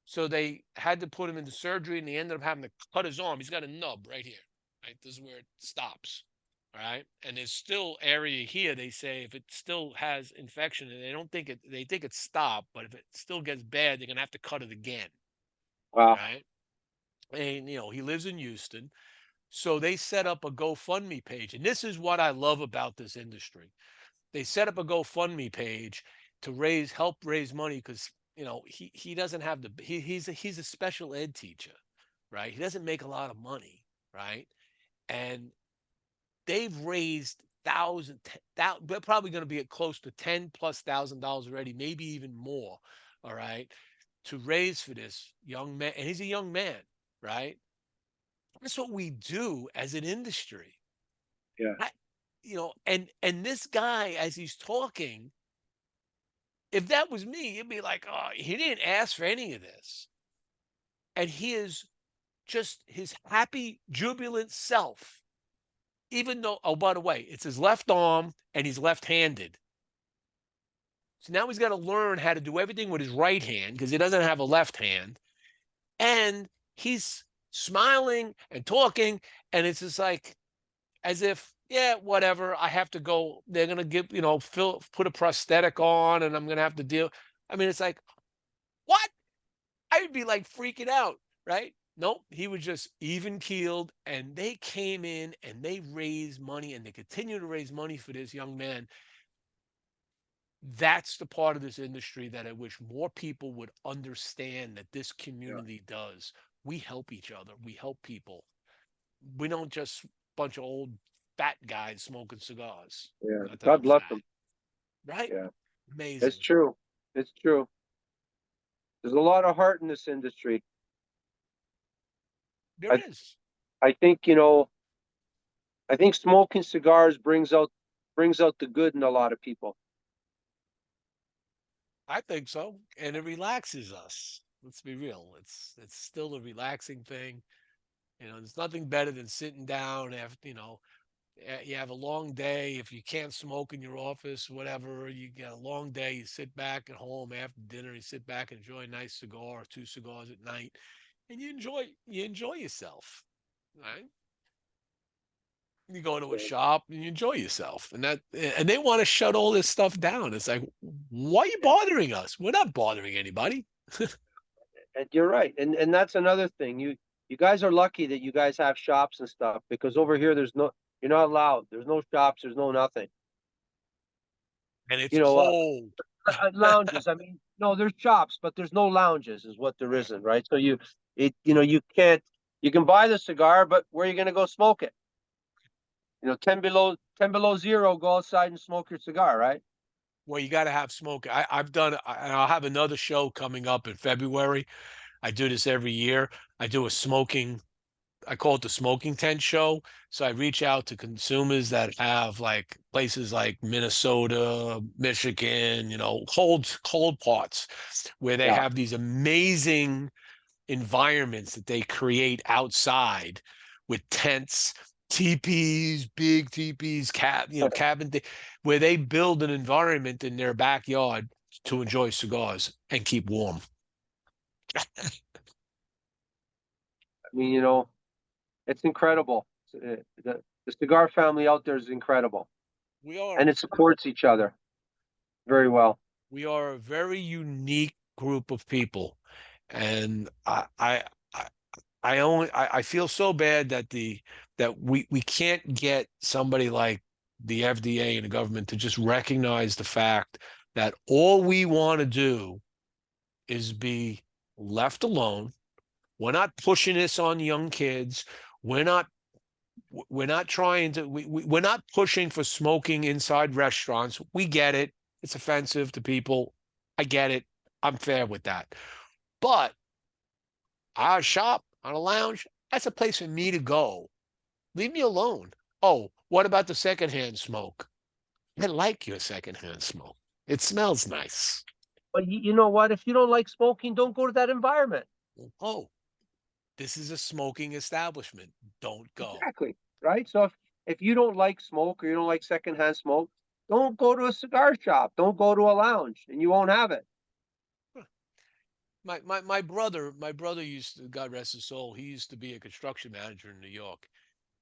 So they had to put him into surgery and they ended up having to cut his arm. He's got a nub right here, right? This is where it stops, right? And there's still area here. They say if it still has infection and they think it's stopped, but if it still gets bad, they're going to have to cut it again, Wow. right? And, he lives in Houston. So they set up a GoFundMe page. And this is what I love about this industry. They set up a GoFundMe page to help raise money because he doesn't have he's a special ed teacher, right? He doesn't make a lot of money, right? And they've raised they're probably going to be at close to $10,000+ already, maybe even more, all right, to raise for this young man. And he's a young man, right? That's what we do as an industry. Yeah. I, and this guy, as he's talking, if that was me, you'd be like, oh, he didn't ask for any of this. And he is just his happy, jubilant self. Even though, oh, by the way, it's his left arm and he's left-handed. So now he's got to learn how to do everything with his right hand because he doesn't have a left hand. And he's smiling and talking, and it's just like as if, yeah, whatever. I have to go. They're gonna put a prosthetic on, and I'm gonna have to deal. I mean, it's like, what? I would be like freaking out, right? Nope, he was just even keeled, and they came in and they raised money, and they continue to raise money for this young man. That's the part of this industry that I wish more people would understand that this Yeah. community does. We help each other. We help people. We don't just bunch of old fat guys smoking cigars. Yeah. Not that God I'm bless fat, them. right? Yeah. It's Amazing. true. It's true. There's a lot of heart in this industry. There I is. I think, I think smoking cigars brings out the good in a lot of people. I think so, and it relaxes us. Let's be real. It's still a relaxing thing. There's nothing better than sitting down after, you have a long day. If you can't smoke in your office, whatever, you get a long day, you sit back at home after dinner, you sit back and enjoy a nice cigar or 2 cigars at night, and you enjoy yourself, right? You go to a shop and you enjoy yourself, and they want to shut all this stuff down. It's like, why are you bothering us? We're not bothering anybody. And you're right. And that's another thing. You guys are lucky that you guys have shops and stuff because over here you're not allowed. There's no shops, there's no nothing. And it's You know, cold. lounges. I mean, no, there's shops, but there's no lounges, is what there isn't, right? So you can't. You can buy the cigar, but where are you going to go smoke it? 10 below zero. Go outside and smoke your cigar, right? Well, you got to have smoke. I've done, and I'll have another show coming up in February. I do this every year. I do a smoking I call it the smoking tent show. So I reach out to consumers that have like places like Minnesota, Michigan, cold parts where they Yeah. have these amazing environments that they create outside with tents, teepees, big teepees, cabin, where they build an environment in their backyard to enjoy cigars and keep warm. I mean, it's incredible. The cigar family out there is incredible, We are and it supports each other very well. we are a very unique group of people, and I I feel so bad that we can't get somebody like the FDA and the government to just recognize the fact that all we want to do is be left alone. We're not pushing this on young kids. We're not we're not trying to we're not pushing for smoking inside restaurants. We get it. It's offensive to people. I get it. I'm fair with that. But our shop on a lounge, that's a place for me to go. Leave me alone. Oh, what about the secondhand smoke? I like your secondhand smoke. It smells nice. But you know what? If you don't like smoking, don't go to that environment. Oh, this is a smoking establishment. Don't go. Exactly. Right. So if you don't like smoke or you don't like secondhand smoke, don't go to a cigar shop. Don't go to a lounge, and you won't have it. My brother used to, God rest his soul, he used to be a construction manager in New York.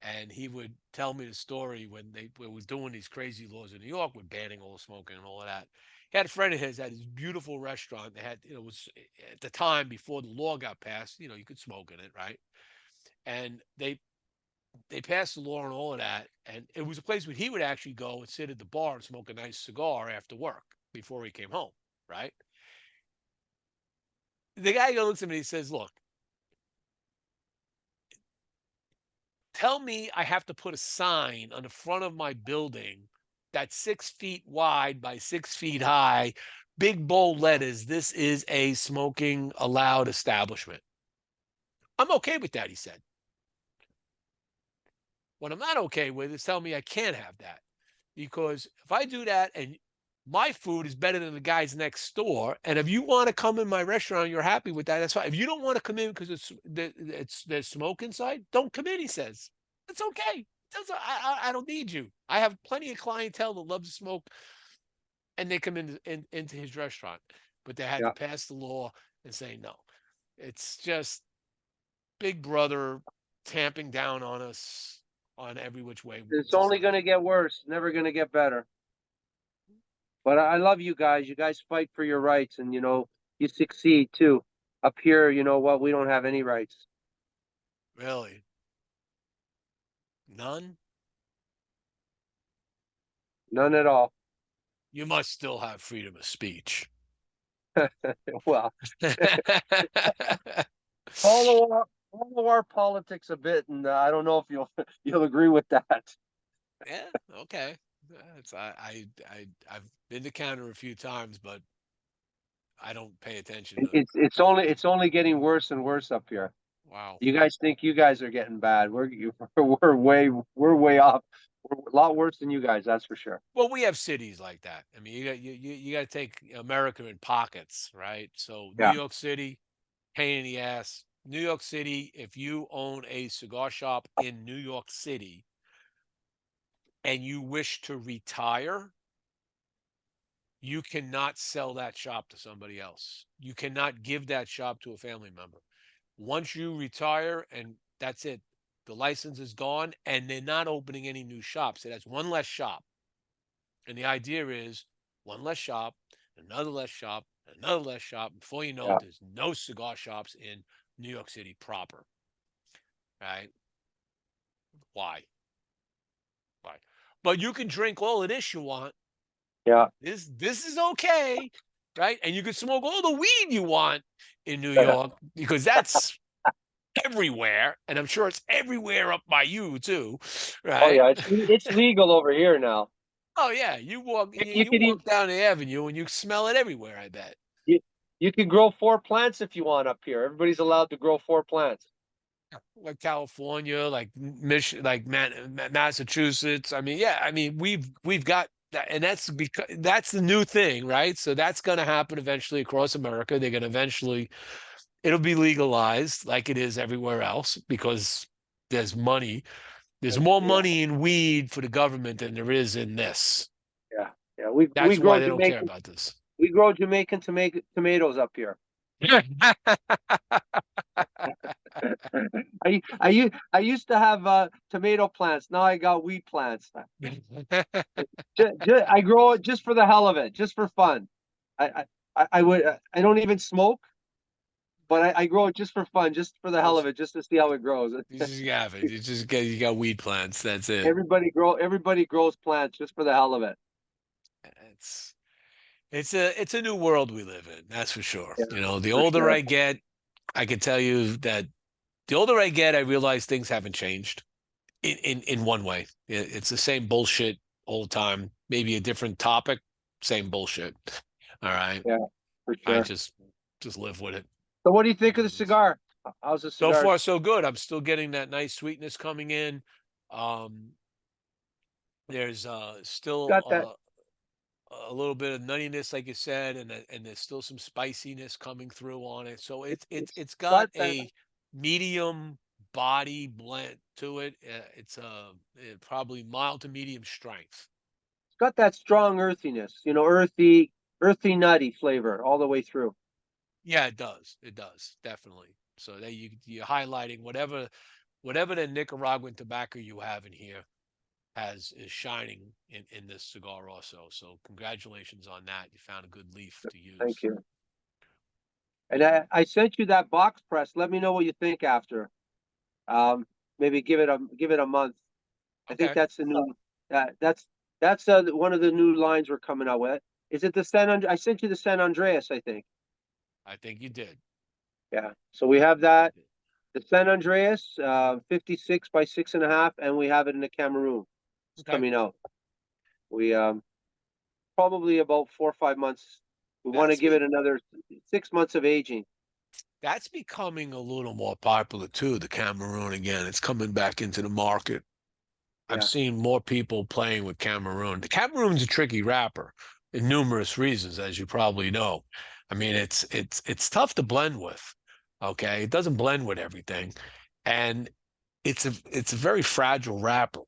And he would tell me the story when they was doing these crazy laws in New York with banning all the smoking and all of that. He had a friend of his had this beautiful restaurant. They had, it was at the time before the law got passed, you could smoke in it, right? And they passed the law and all of that. And it was a place where he would actually go and sit at the bar and smoke a nice cigar after work before he came home, right? The guy looks at me and he says, "Look, tell me I have to put a sign on the front of my building that's 6 feet wide by 6 feet high, big bold letters. This is a smoking allowed establishment. I'm okay with that," he said. What I'm not okay with is tell me I can't have that. Because if I do that and my food is better than the guy's next door, and if you want to come in my restaurant and you're happy with that, that's fine. If you don't want to come in because there's smoke inside, don't come in, he says. It's okay. I don't need you. I have plenty of clientele that loves to smoke, and they come into his restaurant. But they had to Yeah. pass the law and say no. It's just Big Brother tamping down on us on every which way It's to only going Sunday. to get worse. Never going to get better. But I love you guys. You guys fight for your rights, and you succeed too. Up here, you know what? We don't have any rights. Really? None? None at all. You must still have freedom of speech. Well, follow our politics a bit, and I don't know if you'll agree with that. Yeah, okay. It's I've been to Canada a few times, but I don't pay attention to It's only getting worse and worse up here. wow. You guys think you guys are getting bad? We're way off. We're a lot worse than you guys, that's for sure. Well, we have cities like that. I mean, you got to take America in pockets, right? So New Yeah, York City, pain in the ass. New York City, if you own a cigar shop in New York City and you wish to retire, you cannot sell that shop to somebody else. You cannot give that shop to a family member. Once you retire and that's it, the license is gone and they're not opening any new shops. So that's one less shop. And the idea is one less shop, another less shop, another less shop. Before you know yeah. it, there's no cigar shops in New York City proper. Right? Why? Why? But you can drink all of this you want. Yeah. This is okay, right? And you can smoke all the weed you want in New York because that's everywhere, and I'm sure it's everywhere up by you too, Oh right? yeah, it's legal over here now. Oh yeah, you walk You, you, you you could walk eat. down the avenue and you smell it everywhere. I bet. You, you could grow 4 plants if you want up here. Everybody's allowed to grow 4 plants. like California, like Massachusetts. I mean, yeah, I mean, we've got that, and that's because that's the new thing, right? So that's going to happen eventually across America. They're going to eventually, it'll be legalized like it is everywhere else because there's money. There's more Yeah, money in weed for the government than there is in this. yeah, yeah. We That's grow why they don't care Jamaican about this. we grow Jamaican tomatoes up here. I used to have tomato plants. Now I got wheat plants. I grow it just for the hell of it, just for fun. I would I don't even smoke, but I grow it just for fun, just for the hell of Just it, just to see how it grows. you just have it. You got weed plants. That's it. Everybody grows plants just for the hell of it. It's it's a new world we live in. That's for sure. Yeah, You know, the for older sure. I get, I can tell you that the older I get, I realize things haven't changed in one way. It's the same bullshit all the time. Maybe a different topic, same bullshit. All right. Yeah, for I sure. just live with it. So what do you think of the cigar? How's the So cigar? far, so good. I'm still getting that nice sweetness coming in. Um, there's still Got that? a little bit of nuttiness, like you said, and there's still some spiciness coming through on it. So It's it's got got that. a medium body blend to it. It's probably mild to medium strength. It's got that strong earthiness. Earthy, nutty flavor all the way through. Yeah, it does. It does definitely. So that you're highlighting whatever the Nicaraguan tobacco you have in here has is shining in this cigar also. So congratulations on that. You found a good leaf to Thank use. you. And I sent you that box press. Let me know what you think after. Um, Maybe give it a month. I think Okay, that's the new. That's one of the new lines we're coming out with. Is it the I sent you the San Andreas, I think. I think you did. Yeah. So we have that. The San Andreas, 56 by 6.5, and we have it in the Cameroon. It's Okay, coming out. We probably about 4 or 5 months. We want to that's give be it another 6 months of aging. that's becoming a little more popular too. The Cameroon again, it's coming back into the market. I'm Yeah. seeing more people playing with Cameroon. The Cameroon's a tricky wrapper in numerous reasons, as you probably know. I mean, it's tough to blend with. Okay, it doesn't blend with everything, and it's a very fragile wrapper.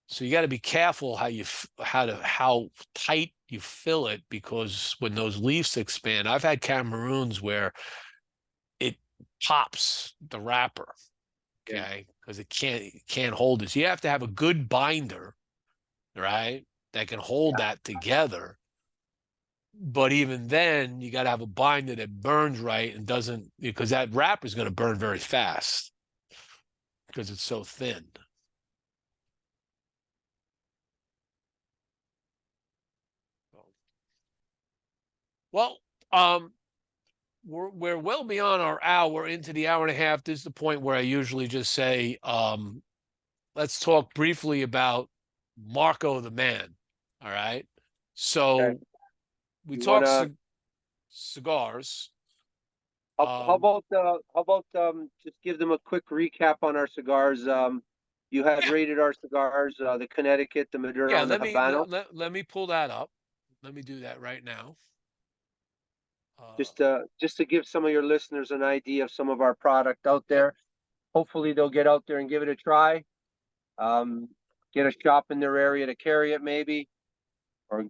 So you got to be careful how tight you fill it because when those leaves expand, I've had Cameroons where it pops the wrapper, Yeah. okay, because it can't hold it. So you have to have a good binder, right, that can hold Yeah. that together. But even then, you got to have a binder that burns right and doesn't because that wrapper is going to burn very fast because it's so thin. Well, we're well beyond our hour into the hour and a half. This is the point where I usually just say, let's talk briefly about Marco the man. All right. Okay. So we You talk wanna cigars. how Um, about just give them a quick recap on our cigars. You had yeah, rated our cigars, the Connecticut, the Maduro, yeah. and the Habano. Let me pull that up. Let me do that right now. Uh, Just to give some of your listeners an idea of some of our product out yep. there. Hopefully they'll get out there and give it a try. Um, get a shop in their area to carry it maybe, or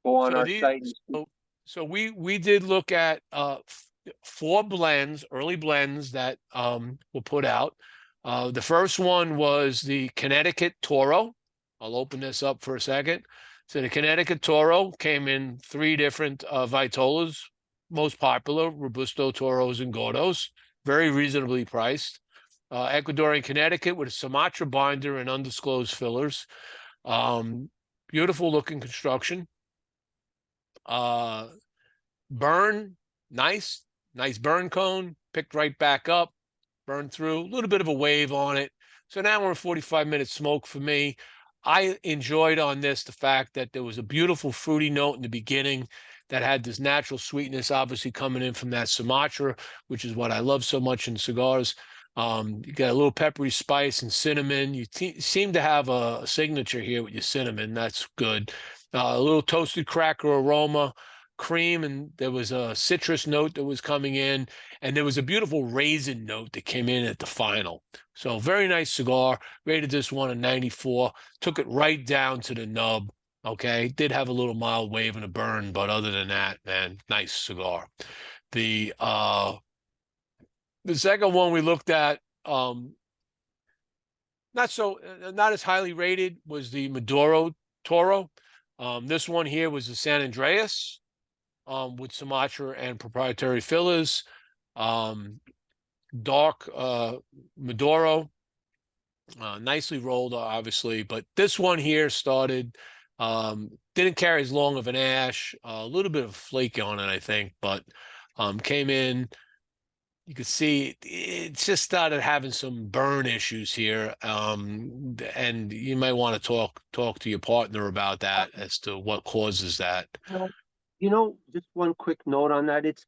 go on So our these site and see. so, so we did look at four blends, early blends that were put out. The first one was the Connecticut Toro. I'll open this up for a second. So the Connecticut Toro came in three different Vitolas, most popular, Robusto Toros and Gordos, very reasonably priced. Ecuadorian Connecticut with a Sumatra binder and undisclosed fillers. Um, Beautiful looking construction. Uh, Burn, nice, nice burn cone, picked right back up, burned through, a little bit of a wave on it. So now we're 45-minute smoke for me. I enjoyed on this the fact that there was a beautiful fruity note in the beginning. that had this natural sweetness, obviously coming in from that Sumatra, which is what I love so much in cigars. You got a little peppery spice and cinnamon. You seem to have a signature here with your cinnamon. That's good. A little toasted cracker aroma, cream, and there was a citrus note that was coming in, and there was a beautiful raisin note that came in at the final. So very nice cigar. Rated this one a 94. Took it right down to the nub. Okay, did have a little mild wave and a burn, but other than that, man, nice cigar. The second one we looked at, not as highly rated, was the Maduro Toro. This one here was the San Andreas, with Sumatra and proprietary fillers. Dark Maduro, nicely rolled, obviously, but this one here started, didn't carry as long of an ash, a little bit of flake on it, I think, but came in. You could see it just started having some burn issues here, and you might want to talk to your partner about that as to what causes that. Just one quick note on that. It's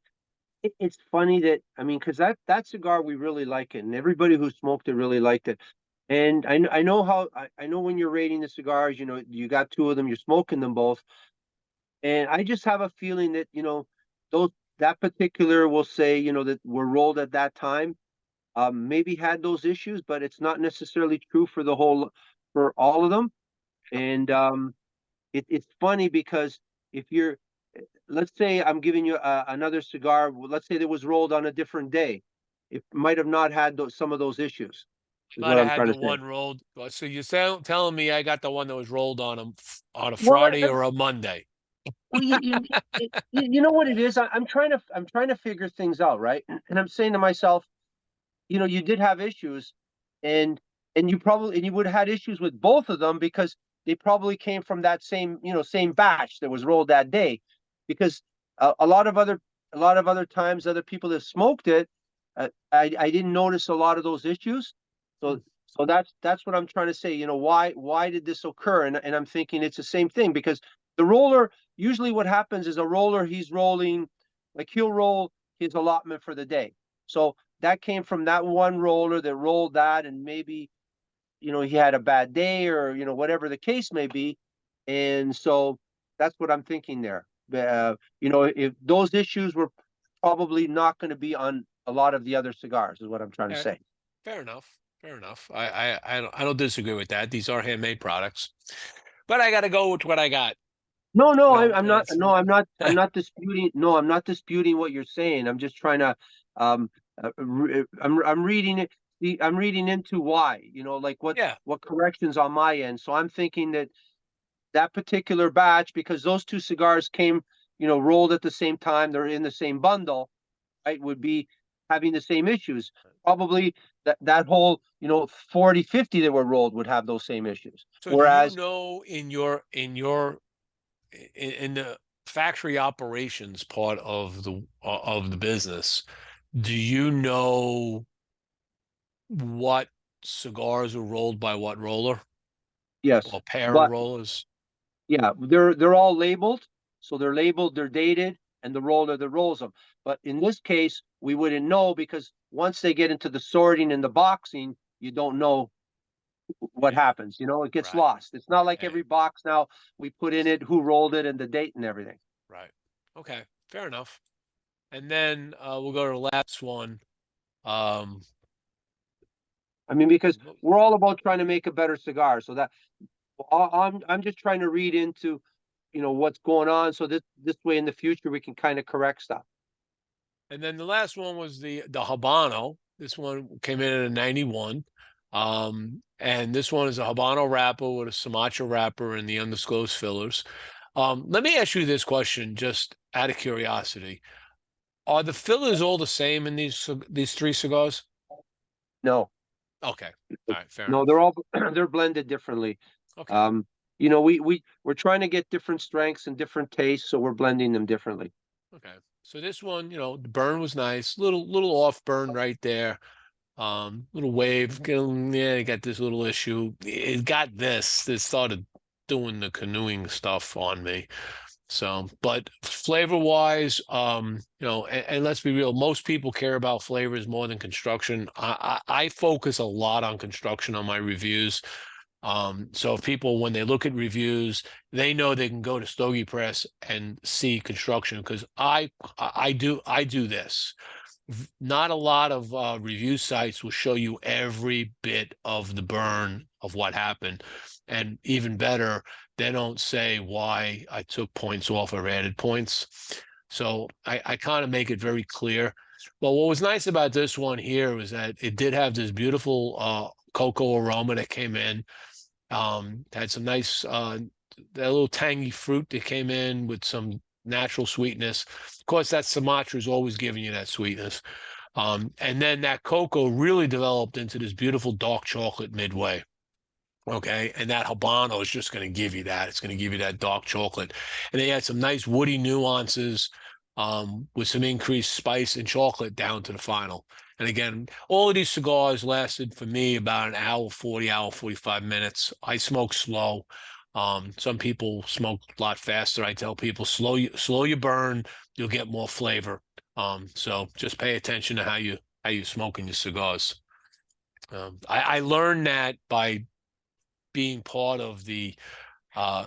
funny that, I mean, because that cigar, we really like it, and everybody who smoked it really liked it. And I know I know when you're rating the cigars, you got two of them, you're smoking them both, and I just have a feeling that those that particular will say that were rolled at that time, maybe had those issues, but it's not necessarily true for all of them. And it's funny because if you're, let's say I'm giving you another cigar, let's say that was rolled on a different day, it might have not had some of those issues, is Might what have I'm had trying the to say. one rolled. So you're telling me I got the one that was rolled on a Well, Friday or a Monday? well, you know what it is. I'm trying to figure things out, right? And I'm saying to myself, you did have issues, and you would have had issues with both of them because they probably came from that same batch that was rolled that day, because a lot of other times other people that smoked it, I didn't notice a lot of those issues. So that's what I'm trying to say. Why did this occur? And I'm thinking it's the same thing, because the roller, usually what happens is a roller, he's rolling, like he'll roll his allotment for the day. So that came from that one roller that rolled that, and maybe he had a bad day, or whatever the case may be. And so that's what I'm thinking there. If those issues were probably not going to be on a lot of the other cigars, is what I'm trying to Okay, say. fair enough. Fair enough. I don't disagree with that. These are handmade products, but I got to go with what I got. No, no, You I, know, I'm not. it's No, I'm not disputing. No, I'm not disputing what you're saying. I'm just trying to. I'm reading it. I'm reading into why. Like yeah, what corrections on my end. So I'm thinking that particular batch, because those two cigars came, rolled at the same time. They're in the same bundle, right? Would be having the same issues. Probably that whole 40, 50 that were rolled would have those same issues. so do you Whereas, know in the factory operations part of the business, do you know what cigars are rolled by what roller yes, or pair of but rollers? yeah, they're all labeled. So they're labeled, they're dated, and the roller that rolls them. But in this case, we wouldn't know, because once they get into the sorting and the boxing, you don't know what Yeah, happens. It gets right. lost. It's not like Hey, every box now we put in it, who rolled it, and the date and everything. right. Okay, fair enough. And then we'll go to the last one. Um, I mean, because we're all about trying to make a better cigar. So that I'm just trying to read into, what's going on, so this way in the future we can kind of correct stuff. and then the last one was the Habano. This one came in at a 91. And this one is a Habano wrapper with a Sumatra wrapper and the undisclosed fillers. Let me ask you this question, just out of curiosity. Are the fillers all the same in these three cigars? No, Okay. All right, fair no, enough. they're all they're blended differently. Okay. Um, we're trying to get different strengths and different tastes, so we're blending them differently. Okay. So this one, the burn was nice. Little off burn right there. Little wave. Yeah, it got this little issue. It got this. It started doing the canoeing stuff on me. So, but flavor wise, and let's be real, most people care about flavors more than construction. I focus a lot on construction on my reviews. So if people, when they look at reviews, they know they can go to Stogie Press and see construction, because I do this. Not a lot of review sites will show you every bit of the burn of what happened. And even better, they don't say why I took points off or added points. So I kind of make it very clear. Well, what was nice about this one here was that it did have this beautiful cocoa aroma that came in. Had some nice, that little tangy fruit that came in with some natural sweetness. Of course, that Sumatra is always giving you that sweetness. And then that cocoa really developed into this beautiful dark chocolate midway. Okay. And that Habano is just going to give you that. It's going to give you that dark chocolate. And they had some nice woody nuances with some increased spice and chocolate down to the final. And again, all of these cigars lasted for me about an hour, 40, hour, 45 minutes. I smoke slow. Some people smoke a lot faster. I tell people slow your burn, you'll get more flavor. So just pay attention to how you smoking your cigars. I learned that by being part of the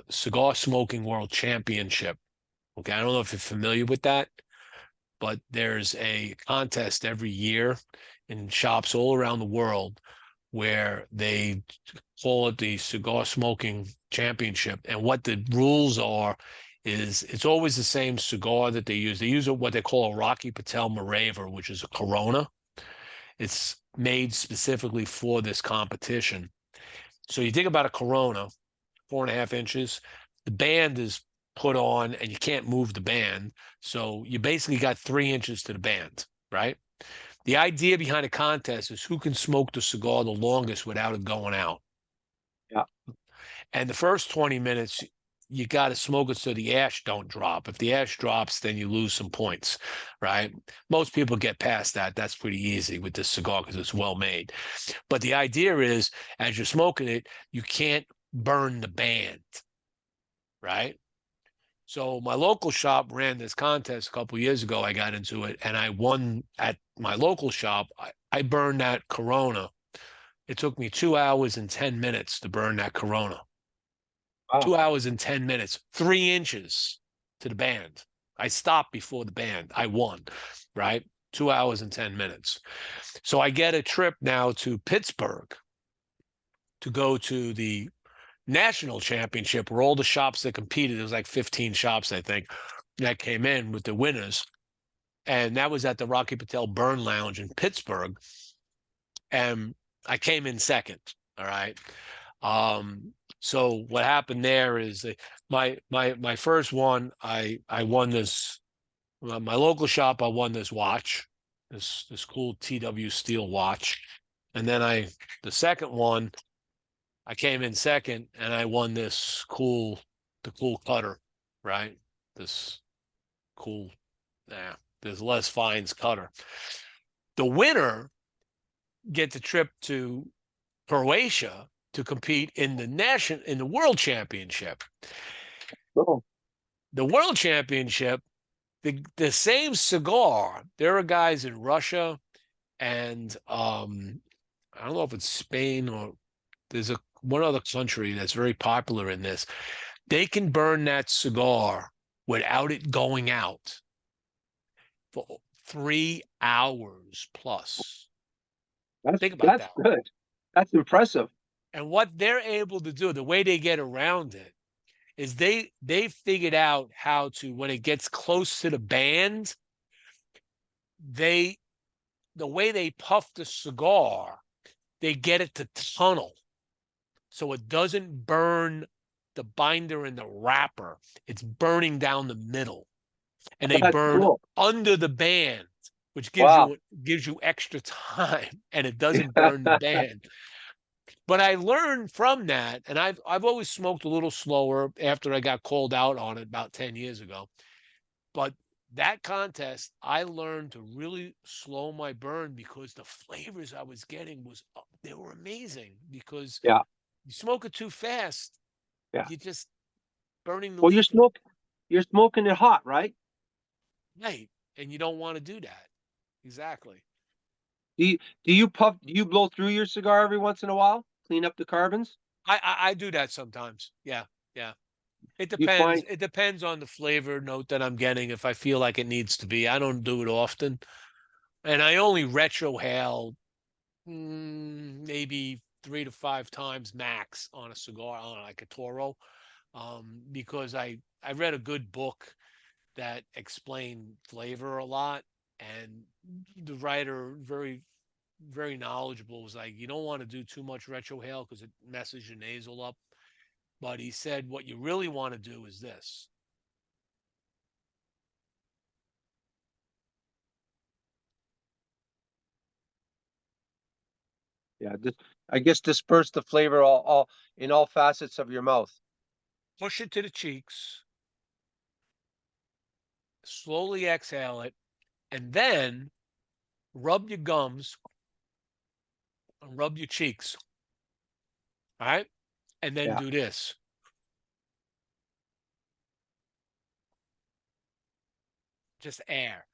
Cigar Smoking World Championship. Okay, I don't know if you're familiar with that, but there's a contest every year in shops all around the world where they call it the Cigar Smoking Championship. And what the rules are is it's always the same cigar that they use. They use what they call a Rocky Patel Moraver, which is a Corona. It's made specifically for this competition. So you think about a Corona, 4.5 inches. The band is put on and you can't move the band. So you basically got 3 inches to the band, right? The idea behind a contest is who can smoke the cigar the longest without it going out. Yeah. And the first 20 minutes, you got to smoke it so the ash don't drop. If the ash drops, then you lose some points, right? Most people get past that. That's pretty easy with this cigar because it's well made. But the idea is, as you're smoking it, you can't burn the band, right? So my local shop ran this contest a couple years ago. I got into it and I won at my local shop. I burned that Corona. It took me 2 hours and 10 minutes to burn that Corona. Wow. 2 hours and 10 minutes, 3 inches to the band. I stopped before the band. I won, right? 2 hours and 10 minutes. So I get a trip now to Pittsburgh to go to the national championship where all the shops that competed, there was like 15 shops, I think, that came in with the winners. And that was at the Rocky Patel Burn Lounge in Pittsburgh. And I came in second. All right. So what happened there is my first one, I won this, my local shop, I won this watch, this cool TW steel watch. And then the second one, I came in second and I won the cool cutter, right? This cool, this Les Fines cutter. The winner gets a trip to Croatia to compete in the world championship. Oh. The world championship, the same cigar. There are guys in Russia and I don't know if it's Spain or there's one other country that's very popular in this. They can burn that cigar without it going out for 3 hours plus. Think about That's that. good. That's impressive. And what they're able to do, the way they get around it, is they figured out how to, when it gets close to the band, the way they puff the cigar, they get it to tunnel. So it doesn't burn the binder and the wrapper. It's burning down the middle. And they That's burn cool. under the band, which Wow. gives you extra time, and it doesn't burn the band. But I learned from that, and I've always smoked a little slower after I got called out on it about 10 years ago. But that contest, I learned to really slow my burn because the flavors I was getting they were amazing. Because Yeah. you smoke it too fast, Yeah. you're just burning the Well, leaf. you're smoking it hot, right? Right. And you don't want to do that. Exactly. Do you blow through your cigar every once in a while? Clean up the carbons? I do that sometimes. Yeah. Yeah. It You depends. find It depends on the flavor note that I'm getting. If I feel like it needs to be, I don't do it often. And I only retrohale maybe 3 to 5 times max on a cigar, on like a Toro, because I read a good book that explained flavor a lot, and the writer, very knowledgeable, was like, you don't want to do too much retrohale because it messes your nasal up. But he said what you really want to do is this. yeah, I guess disperse the flavor all in all facets of your mouth. Push it to the cheeks, slowly exhale it, and then rub your gums and rub your cheeks. All right. And then Yeah. do this. Just air.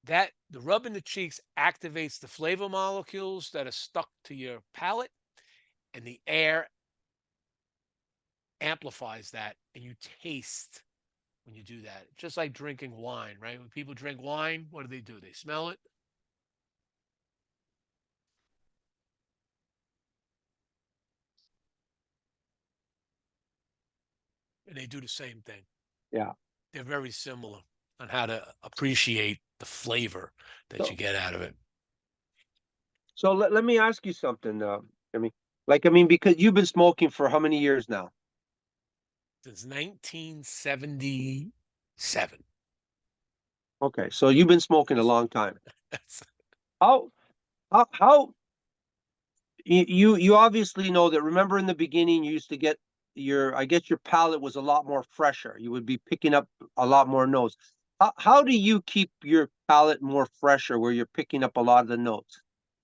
That the rub in the cheeks activates the flavor molecules that are stuck to your palate, and the air amplifies that, and you taste when you do that. Just like drinking wine, right? When people drink wine, what do? They smell it. And they do the same thing. Yeah. They're very similar on how to appreciate the flavor that you So get out of it. let me ask you something. I mean, because you've been smoking for how many years now? Since 1977. Okay, so you've been smoking a long time. How how you obviously know that. Remember in the beginning, you used to get I guess your palate was a lot more fresher. You would be picking up a lot more notes. How do you keep your palate more fresher where you're picking up a lot of the notes?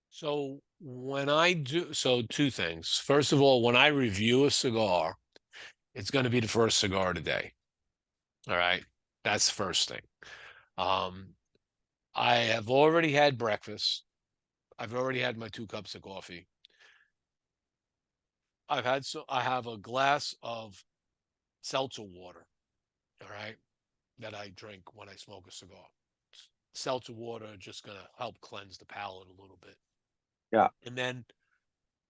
So when I do, so two things. First of all, when I review a cigar, it's going to be the first cigar today. All right. That's the first thing. Um, I have already had breakfast. I've already had my 2 cups of coffee. I have a glass of seltzer water. All right. That I drink when I smoke a cigar. Seltzer water just going to help cleanse the palate a little bit. Yeah. And then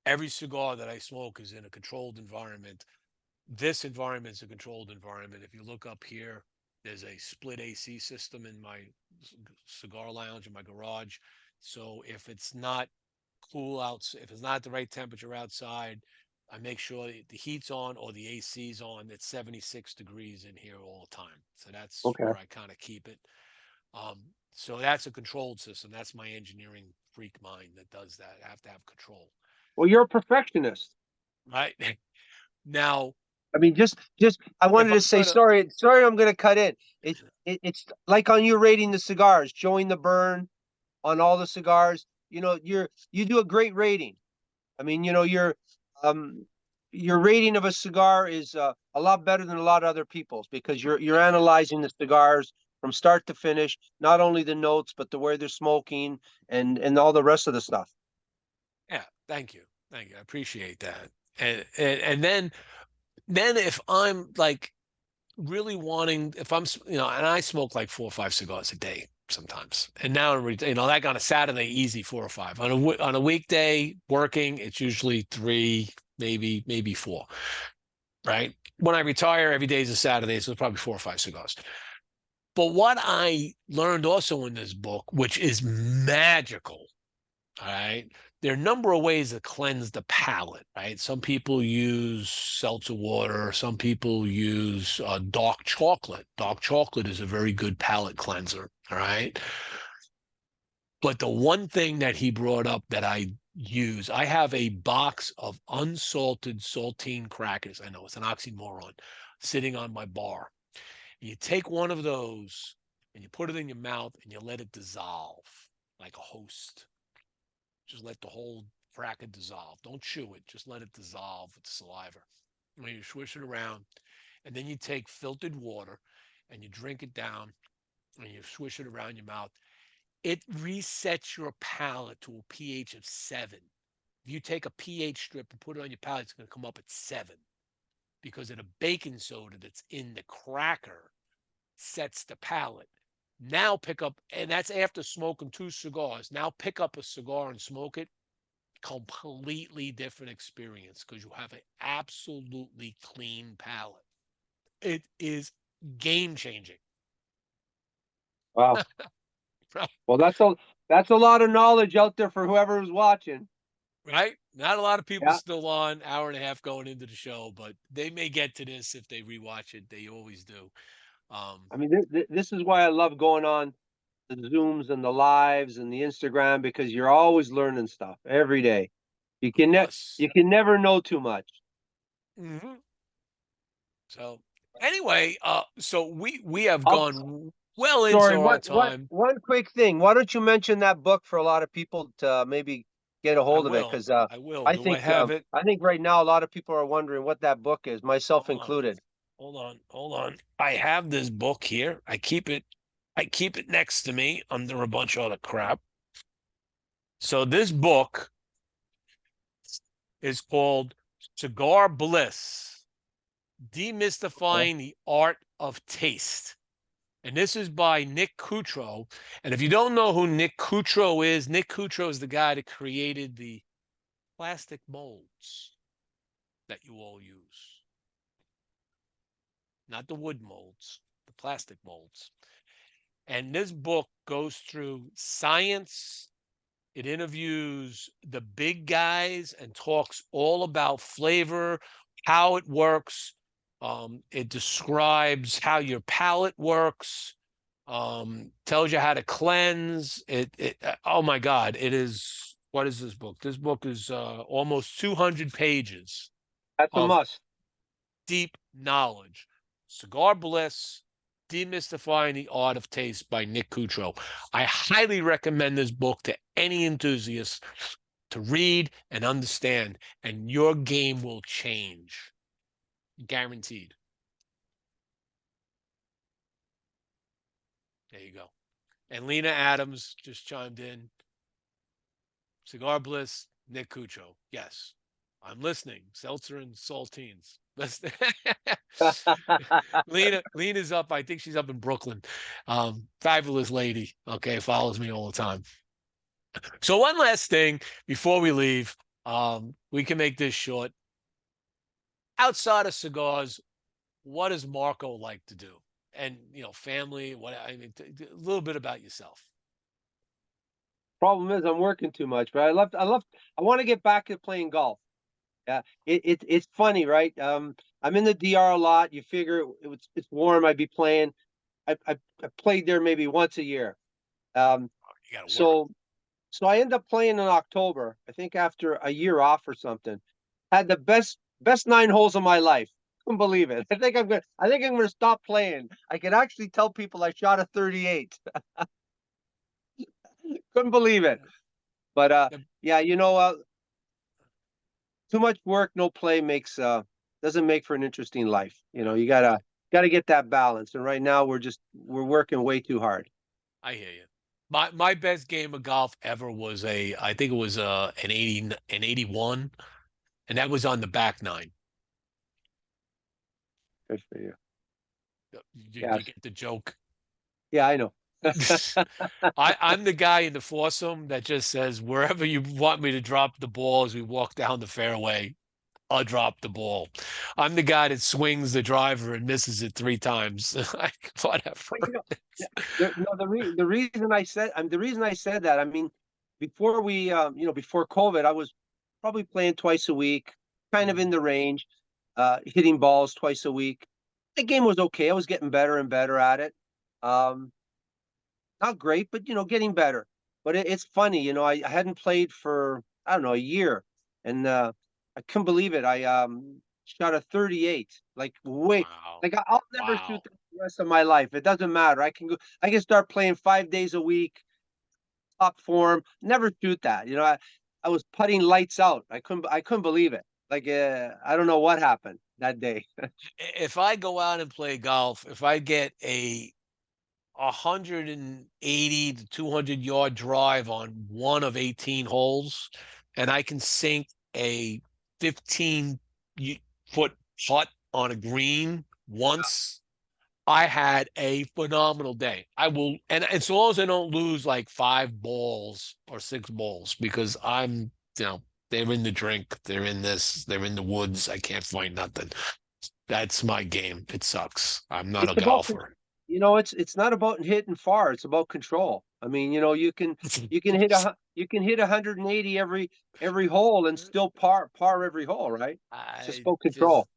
every cigar that I smoke is in a controlled environment. This environment is a controlled environment. If you look up here, there's a split AC system in my cigar lounge in my garage. So if it's not cool out, if it's not the right temperature outside, I make sure the heat's on or the AC's on. It's 76 degrees in here all the time. So that's Okay. where I kind of keep it. Um, so that's a controlled system. That's my engineering freak mind that does that. I have to have control. Well, you're a perfectionist. Right. Now, I mean, I if wanted I'm to say gonna sorry. I'm going to cut in. It's like on you rating the cigars, showing the burn on all the cigars. You do a great rating. I mean, um your rating of a cigar is a lot better than a lot of other people's because you're thank you. analyzing the cigars from start to finish, not only the notes but the way they're smoking and all the rest of the stuff. Yeah, thank you. Thank you. I appreciate that. And then if I'm like really wanting, if I'm and I smoke like 4 or 5 cigars a day sometimes. And now like on a Saturday, easy 4 or 5. On a weekday working, it's usually three, maybe four. Right. When I retire, every day is a Saturday, so it's probably 4 or 5 cigars. But what I learned also in this book, which is magical, all right. There are a number of ways to cleanse the palate, right? Some people use seltzer water. Some people use dark chocolate. Dark chocolate is a very good palate cleanser, all right? But the one thing that he brought up that I have a box of unsalted saltine crackers. I know it's an oxymoron sitting on my bar. You take one of those and you put it in your mouth and you let it dissolve like a host. Just let the whole cracker dissolve. Don't chew it. Just let it dissolve with the saliva. When you swish it around, and then you take filtered water and you drink it down and you swish it around your mouth. It resets your palate to a pH of 7. If you take a pH strip and put it on your palate, it's going to come up at 7 because of the baking soda that's in the cracker sets the palate. Now pick up, and that's after smoking 2 cigars. Now pick up a cigar and smoke it. Completely different experience because you have an absolutely clean palate. It is game changing. Wow. Well, that's a lot of knowledge out there for whoever's watching. Right? Not a lot of people Yeah. still on, hour and a half going into the show, but they may get to this if they rewatch it. They always do. I mean, this is why I love going on the Zooms and the lives and the Instagram, because you're always learning stuff every day. You Of can course. you can never know too much. Hmm. So anyway, so we have I'll, gone well into sorry, our time. one quick thing. Why don't you mention that book for a lot of people to maybe get a I hold of it? will. Because I will. Do I have it? I think right now a lot of people are wondering what that book is, myself Hold on. included. Hold on. Hold on. I have this book here. I keep it next to me under a bunch of other crap. So this book is called Cigar Bliss: Okay. Demystifying the Art of Taste. And this is by Nick Kutro. And if you don't know who Nick Kutro is the guy that created the plastic molds that you all use. Not the wood molds, the plastic molds. And this book goes through science. It interviews the big guys and talks all about flavor, how it works. It describes how your palate works. Tells you how to cleanse. Oh my God! It is. What is this book? This book is almost 200 pages That's a of must. deep knowledge. Cigar Bliss: Demystifying the Art of Taste by Nick Kutro. I highly recommend this book to any enthusiast to read and understand, and your game will change. Guaranteed. There you go. And Lena Adams just chimed in. Cigar Bliss, Nick Kutro. Yes, I'm listening. Seltzer and saltines. Listen. Lena's up. I think she's up in Brooklyn. Fabulous lady. Okay, follows me all the time. So one last thing before we leave, we can make this short. Outside of cigars, what does Marco like to do? And family. What I mean, a little bit about yourself. Problem is, I'm working too much, but I want to get back to playing golf. Yeah, it's funny, right? I'm in the DR a lot. You figure it's warm. I'd be playing. I played there maybe once a year. Um, You got to work. so so I end up playing in October. I think after a year off or something. Had the best 9 holes of my life. Couldn't believe it. I think I'm gonna stop playing. I can actually tell people I shot a 38. Couldn't believe it. But yeah, too much work, no play makes doesn't make for an interesting life. You gotta get that balance. And right now we're working way too hard. I hear you. My best game of golf ever was I think it was an 81, and that was on the back nine. Good for you. You Yes. get the joke. Yeah, I know. I'm the guy in the foursome that just says wherever you want me to drop the ball as we walk down the fairway, I'll drop the ball. I'm the guy that swings the driver and misses it 3 times. Whatever. But no, the reason I said that. I mean, before before COVID, I was probably playing twice a week, kind of in Mhm. the range, hitting balls twice a week. The game was okay. I was getting better and better at it. Um, Not great, but getting better. But it's funny, I hadn't played for I don't know a year, and I couldn't believe it. I shot a 38, like way Wow. like I'll never shoot Wow. that the rest of my life. It doesn't matter. I can start playing 5 days a week, top form. Never shoot that. I was putting lights out. I couldn't believe it. like I don't know what happened that day. If I go out and play golf, if I get a 180 to 200-yard drive on one of 18 holes, and I can sink a 15-foot putt on a green once, I had a phenomenal day. I will, and as long as I don't lose like 5 balls or 6 balls, because they're in the drink, they're in this, they're in the woods. I can't find nothing. That's my game. It sucks. I'm not a It's about golfer. it's not about hitting far. It's about control. I mean, you can hit 180 every hole and still par every hole, right? It's just I about just control.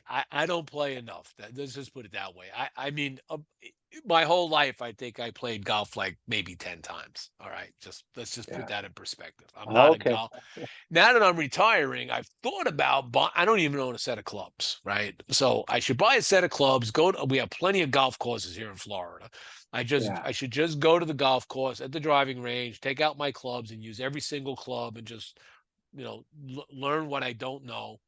I don't play enough. Let's just put it that way. I mean, my whole life, I think I played golf like maybe 10 times. All right, let's just put Yeah. that in perspective. I'm not a Okay. golf. Now that I'm retiring, I've thought about I don't even own a set of clubs, right? So I should buy a set of clubs. We have plenty of golf courses here in Florida. Yeah. I should just go to the golf course at the driving range, take out my clubs, and use every single club, and just learn what I don't know,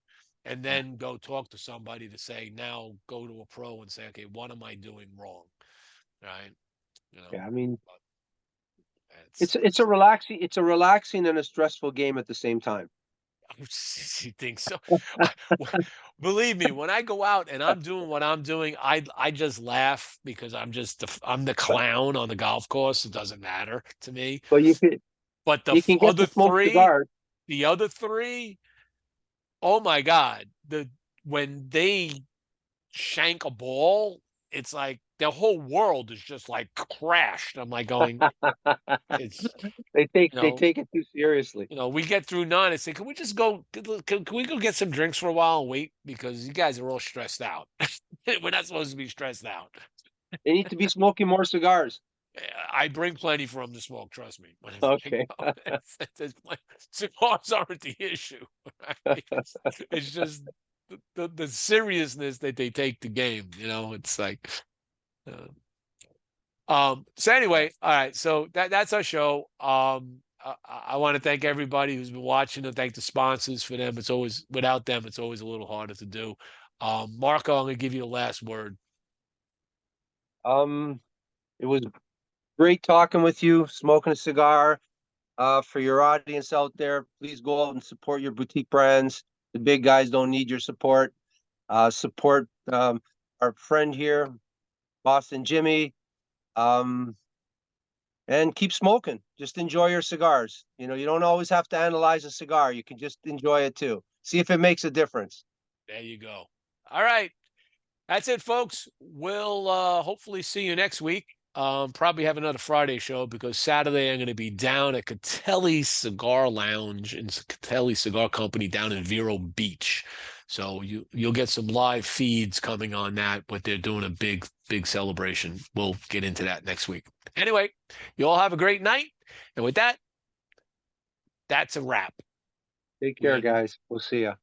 and Yeah. then go talk to somebody to say, now go to a pro and say, okay, what am I doing wrong? Right? You know, Yeah. I mean, but it's it's a relaxing and a stressful game at the same time. you think so? Believe me, when I go out and I'm doing what I'm doing, I just laugh because I'm the But clown on the golf course. It doesn't matter to me. but But you can get to smoke cigars. the other three, oh my God, when they shank a ball, it's like the whole world is just like crashed. I'm like going, it's you They know, take it too seriously. we get through nine. I say, can we just go? Can we go get some drinks for a while and wait because you guys are all stressed out. We're not supposed to be stressed out. They need to be smoking more cigars. I bring plenty for them to smoke. Trust me. Okay. Cigars aren't the issue. Right? It's just the seriousness that they take the game. It's like. Uh, so anyway, all right. So that's our show. I want to thank everybody who's been watching and thank the sponsors for them. Without them, it's always a little harder to do. Marco, I'm gonna give you the last word. Um, it was great talking with you, smoking a cigar. For your audience out there, please go out and support your boutique brands. The big guys don't need your support. Support our friend here, Boston Jimmie. Um, and keep smoking. Just enjoy your cigars. You don't always have to analyze a cigar. You can just enjoy it too. See if it makes a difference. There you go. All right. That's it, folks. We'll hopefully see you next week. Probably have another Friday show because Saturday I'm going to be down at Catelli Cigar Lounge and Catelli Cigar Company down in Vero Beach. So you'll get some live feeds coming on that, but they're doing a big celebration. We'll get into that next week. Anyway, you all have a great night. And with that, that's a wrap. Take care, guys. We'll see ya.